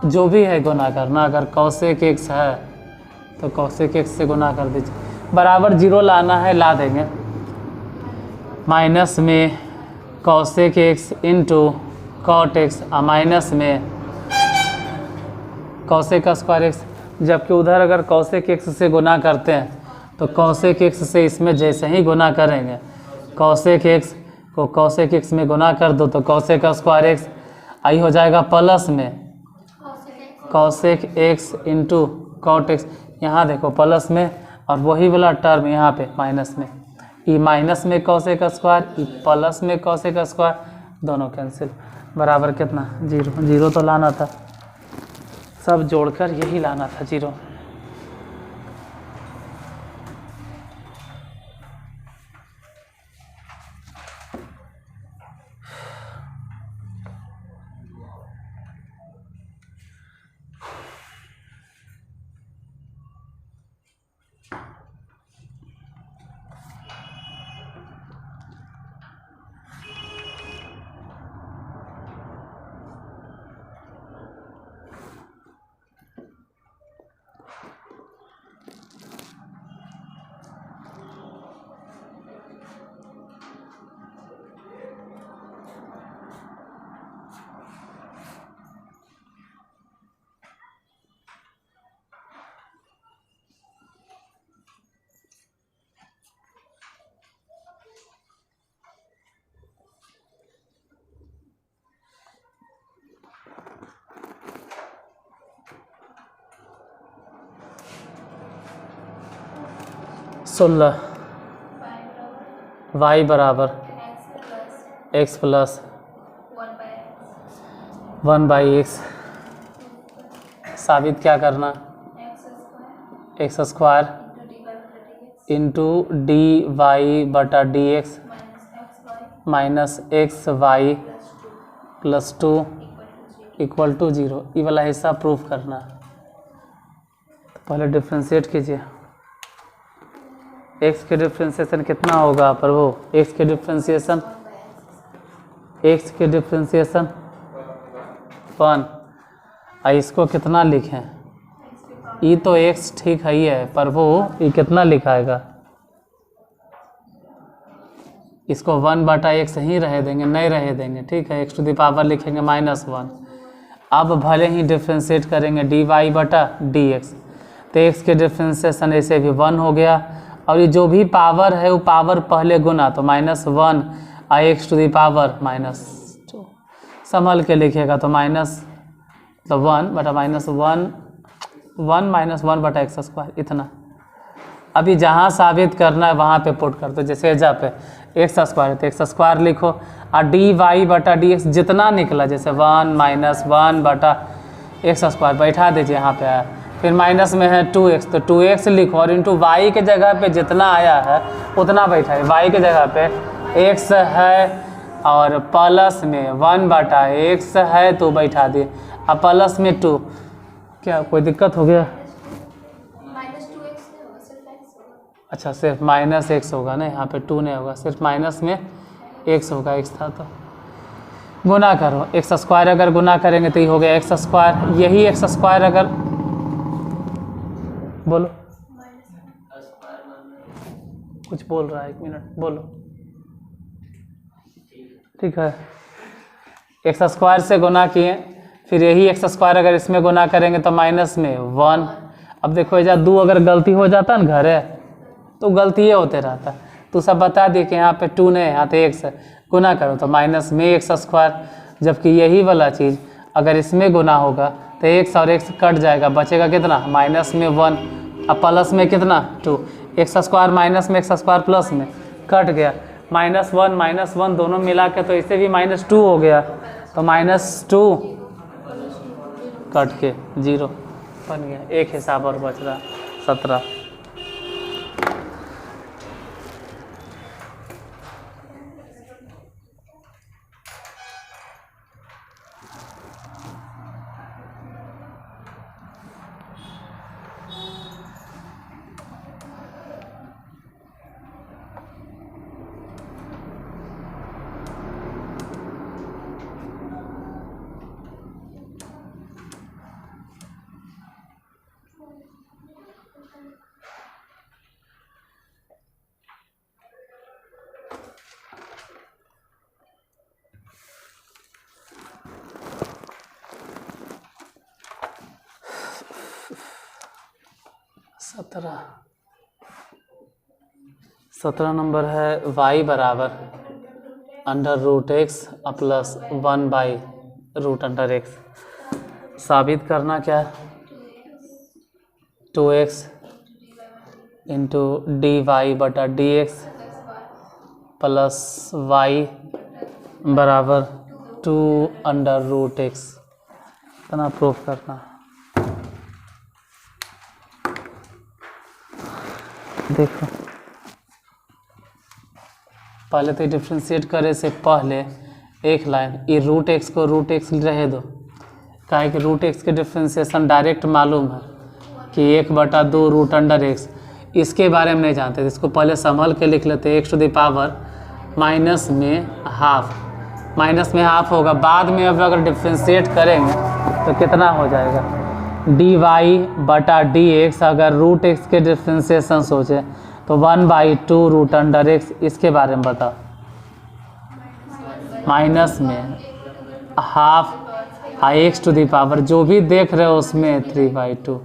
जो भी है गुना करना। अगर कॉसेक एक्स है तो कॉसेक एक्स से गुना कर दीजिए, बराबर 0 लाना है, ला देंगे। माइनस में cosec x into cot x और माइनस में कॉसेक स्क्वायर एक्स, जबकि उधर अगर कॉसेक एक्स से गुना करते हैं तो कॉसेक एक्स से इसमें जैसे ही गुना करेंगे, कॉसेक एक्स को कॉसेक एक्स में गुना कर दो तो कॉसेक स्क्वायर एक्स आई हो जाएगा प्लस में cosec x into cot x. यहाँ देखो प्लस में, और वही वाला टर्म यहाँ पे माइनस में, ई माइनस में कॉसेक स्क्वायर, ई प्लस में कॉसेक स्क्वायर, दोनों कैंसिल, बराबर कितना 0। 0 तो लाना था, सब जोड़कर यही लाना था 0। सोलह वाई बराबर एक्स प्लस 1/x। साबित क्या करना, x square into d y बटा d x minus x y plus 2 equal to 0। ये वाला हिस्सा प्रूफ करना। तो पहले डिफ्रेंशिएट कीजिए। एक्स के डिफ्रेंशिएशन कितना होगा प्रभु, एक्स के डिफ्रेंशिएशन 1। और इसको कितना लिखें, ये तो एक्स ठीक है ही है प्रभु, ये कितना लिखाएगा, इसको 1/x ही रह देंगे, नहीं रह देंगे, ठीक है। एक्स टू द पावर लिखेंगे -1। अब भले ही डिफ्रेंशिएट करेंगे dy बटा dx, तो एक्स के डिफ्रेंशिएशन ऐसे भी 1 हो गया, और ये जो भी पावर है वो पावर पहले गुना, तो -1 और एक्स टू द पावर -2 संभल के लिखेगा, तो माइनस तो 1 बटा -1 बटा एक्स स्क्वायर इतना। अभी जहाँ साबित करना है वहाँ पे पुट कर दो, जैसे एजा पे एक्स स्क्वायर तो एक्स स्क्वायर लिखो, और डी वाई बटा डी एक्स जितना निकला, जैसे 1 -1 बटा एक्स स्क्वायर बैठा दीजिए यहाँ पे आया, फिर माइनस में है 2x तो 2x लिखो, और इंटू वाई के जगह पे जितना आया है उतना बैठा है, वाई के जगह पे x है और प्लस में 1/x है तो बैठा दिए, अब प्लस में 2। क्या कोई दिक्कत हो गया? अच्छा सिर्फ -x होगा ना, यहाँ पे 2 नहीं होगा, सिर्फ माइनस में x होगा, x था तो गुना करो। एक्स स्क्वायर अगर गुना करेंगे तो ये हो गया एक्स स्क्वायर, यही एक्स स्क्वायर अगर बोलो, कुछ बोल रहा है, 1 मिनट बोलो, ठीक है। एक्स स्क्वायर से गुना किए, फिर यही एक्स स्क्वायर अगर इसमें गुना करेंगे तो माइनस में 1। अब देखो जब 2 अगर गलती हो जाता ना घर है तो गलती ये होते रहता, तो सब बता दिए कि यहाँ पे 2 नहीं, यहाँ तो x है, गुना करो तो माइनस में एक्स स्क्वायर, जबकि यही वाला चीज़ अगर इसमें गुना होगा तो x और x कट जाएगा, बचेगा कितना माइनस में 1, अब प्लस में कितना 2, एक्स स्क्वायर माइनस में एक्स स्क्वायर प्लस में कट गया, -1 दोनों मिला के तो इसे भी -2 हो गया, तो -2 कट के 0 बन गया। एक हिसाब और बच रहा 17। 17 नंबर है y बराबर under root x plus 1/√x। साबित करना क्या है, 2x into dy/dx plus y बराबर 2√x। इतना प्रूफ करना। देखो पहले तो डिफ्रेंशिएट करे से पहले एक लाइन ये रूट एक्स को रूट एक्स रहे दो, काहे कि रूट एक्स के डिफ्रेंशिएशन डायरेक्ट मालूम है कि 1/2 रूट अंडर एक्स। इसके बारे में नहीं जानते, इसको पहले संभल के लिख लेते। x to the power minus में हाफ होगा। बाद में अब अगर डिफ्रेंशिएट करेंगे तो कितना हो जाएगा, dy/dx। अगर रूट एक्स के डिफ्रेंशिएशन सोचे तो 1/2 रूट अंडर एक्स। इसके बारे में बताओ, माइनस में half x to the power जो भी देख रहे हो उसमें 3/2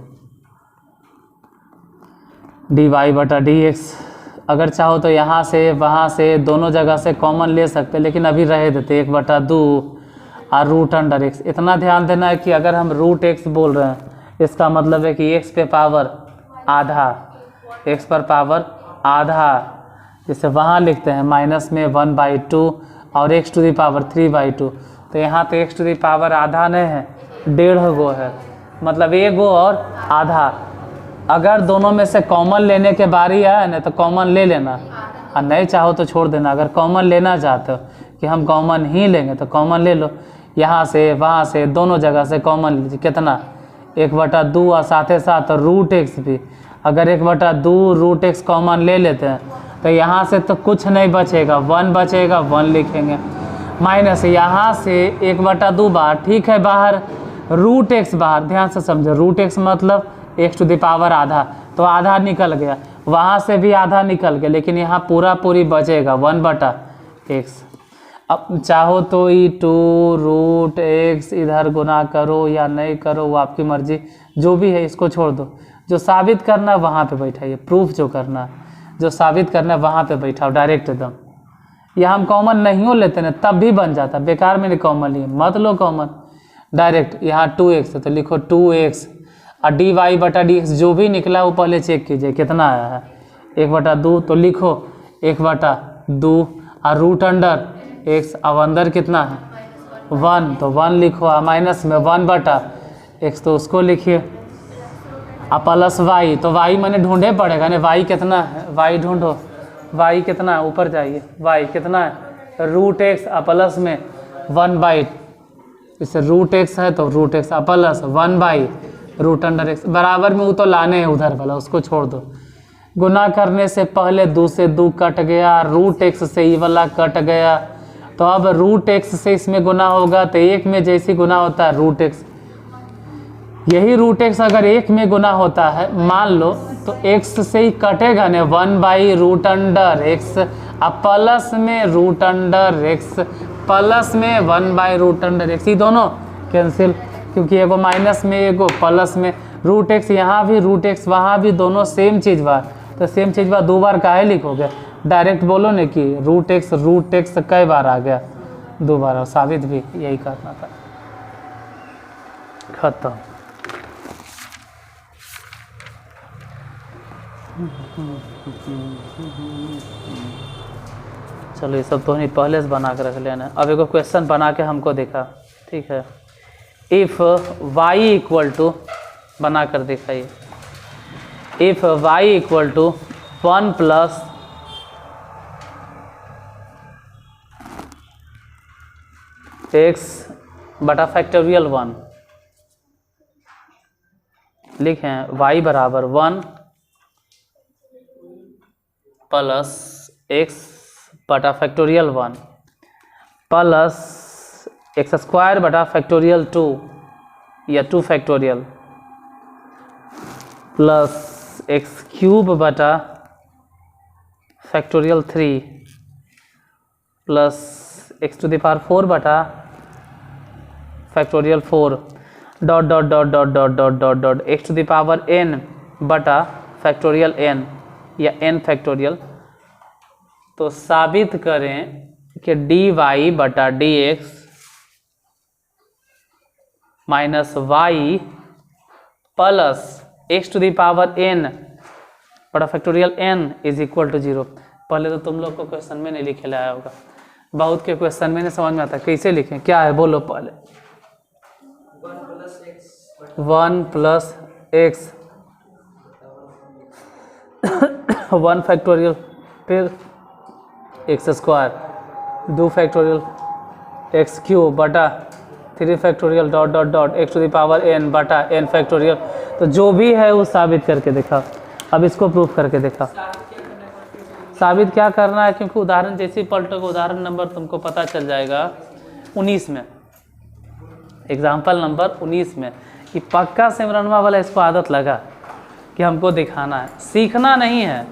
dy/dx। अगर चाहो तो यहाँ से वहाँ से दोनों जगह से कॉमन ले सकते, लेकिन अभी रहे देते 1/2 और रूट अंडर एक्स। इतना ध्यान देना है कि अगर हम रूट एक्स बोल रहे हैं इसका मतलब है कि x पे पावर आधा, x पर पावर आधा। जैसे वहाँ लिखते हैं माइनस में 1/2 और x टू द पावर 3/2। तो यहाँ तो x टू द पावर आधा नहीं है, 1.5 गो है, मतलब 1 गो और आधा। अगर दोनों में से कॉमन लेने के बारी आए ना तो कॉमन ले लेना, और नहीं चाहो तो छोड़ देना। अगर कॉमन लेना चाहते हो कि हम कॉमन ही लेंगे तो कॉमन ले लो, यहाँ से वहाँ से दोनों जगह से कॉमन लीजिए। कितना, 1/2 और साथ ही साथ रूट एक्स भी। अगर 1/2 रूट एक्स कॉमन ले लेते हैं तो यहाँ से तो कुछ नहीं बचेगा, 1 बचेगा, 1 लिखेंगे। माइनस यहाँ से 1/2 बाहर, ठीक है, बाहर रूट एक्स बाहर। ध्यान से समझो, रूट एक्स मतलब x टू द पावर आधा, तो आधा निकल गया, वहाँ से भी आधा निकल गया, लेकिन यहाँ पूरी बचेगा 1/x। अब चाहो तो ई 2 रूट एक्स इधर गुना करो या नहीं करो, वो आपकी मर्जी, जो भी है इसको छोड़ दो। जो साबित करना है वहाँ पे बैठाइए, प्रूफ जो करना है, जो साबित करना है वहाँ पे बैठाओ डायरेक्ट एकदम। यहाँ हम कॉमन नहीं लेते ना तब भी बन जाता, बेकार में नहीं कॉमन लिए, मत लो कॉमन डायरेक्ट। यहाँ 2x है तो लिखो 2x और dy/dx जो भी निकला वो पहले चेक कीजिए कितना आया है, 1/2 तो लिखो 1/2 और रूट अंडर x। अब अंदर कितना है 1, तो 1 लिखो, और माइनस में 1/x तो उसको लिखिए, और प्लस y, तो y मैंने ढूंढे पड़ेगा ना, y कितना है, y ढूंढो, y कितना है, ऊपर जाइए, y कितना है रूट एक्स और प्लस में 1/, इससे रूट एक्स है तो रूट एक्स और प्लस 1/रूट अंडर एक्स। बराबर में वो तो लाने हैं उधर वाला, उसको छोड़ दो। गुना करने से पहले 2 से 2 कट गया, रूट एक्स से ये वाला कट गया, तो अब रूट एक्स से इसमें गुना होगा तो 1 में जैसी गुना होता है रूट एक्स, यही रूट एक्स अगर 1 में गुना होता है मान लो तो x से ही कटेगा ना, 1/रूट अंडर एक्स, अब प्लस में रूट अंडर एक्स, प्लस में 1/रूट अंडर एक्स, ये दोनों कैंसिल, क्योंकि एगो माइनस में एगो प्लस में। रूट एक्स यहाँ भी रूट एक्स वहाँ भी, दोनों सेम चीज़ बा, तो सेम चीज़ बा 2 बार काहे लिखोगे, डायरेक्ट बोलो ना कि रूट एक्स कई बार आ गया, 2 बार, और साबित भी यही करना था। खत्म। चलो ये सब तो नहीं पहले से बना के रख लेना। अब एगो क्वेश्चन बना के हमको देखा, ठीक है। इफ़ y इक्वल टू, बना कर दिखाइए, if y equal to 1 plus x/(1) लिखें, y बराबर 1 प्लस x/(1) प्लस x² 2 या 2 factorial plus x³ 3 plus x⁴/(4) dot x⁴n/(4) factorial n या n फैक्टोरियल, तो साबित करें कि dy बटा dx minus y plus x to the power n बटा factorial n is equal to 0। पहले तो तुम लोग को क्वेश्चन में नहीं लिखे लाया होगा, बहुत के क्वेश्चन में नहीं समझ में आता, कैसे लिखें, क्या है बोलो पहले। 1 प्लस एक्स 1 फैक्टोरियल, फिर x square, 2 factorial x cube बटा 3 factorial dot dot dot x to the power n बटा n फैक्टोरियल। तो जो भी है वो साबित करके देखा। अब इसको प्रूफ करके देखा। साबित क्या करना है, क्योंकि उदाहरण जैसे पलटोगे उदाहरण नंबर तुमको पता चल जाएगा 19 में, एग्जाम्पल नंबर 19 में, कि पक्का सिमरनवा वाला इसको आदत लगा कि हमको दिखाना है, सीखना नहीं है।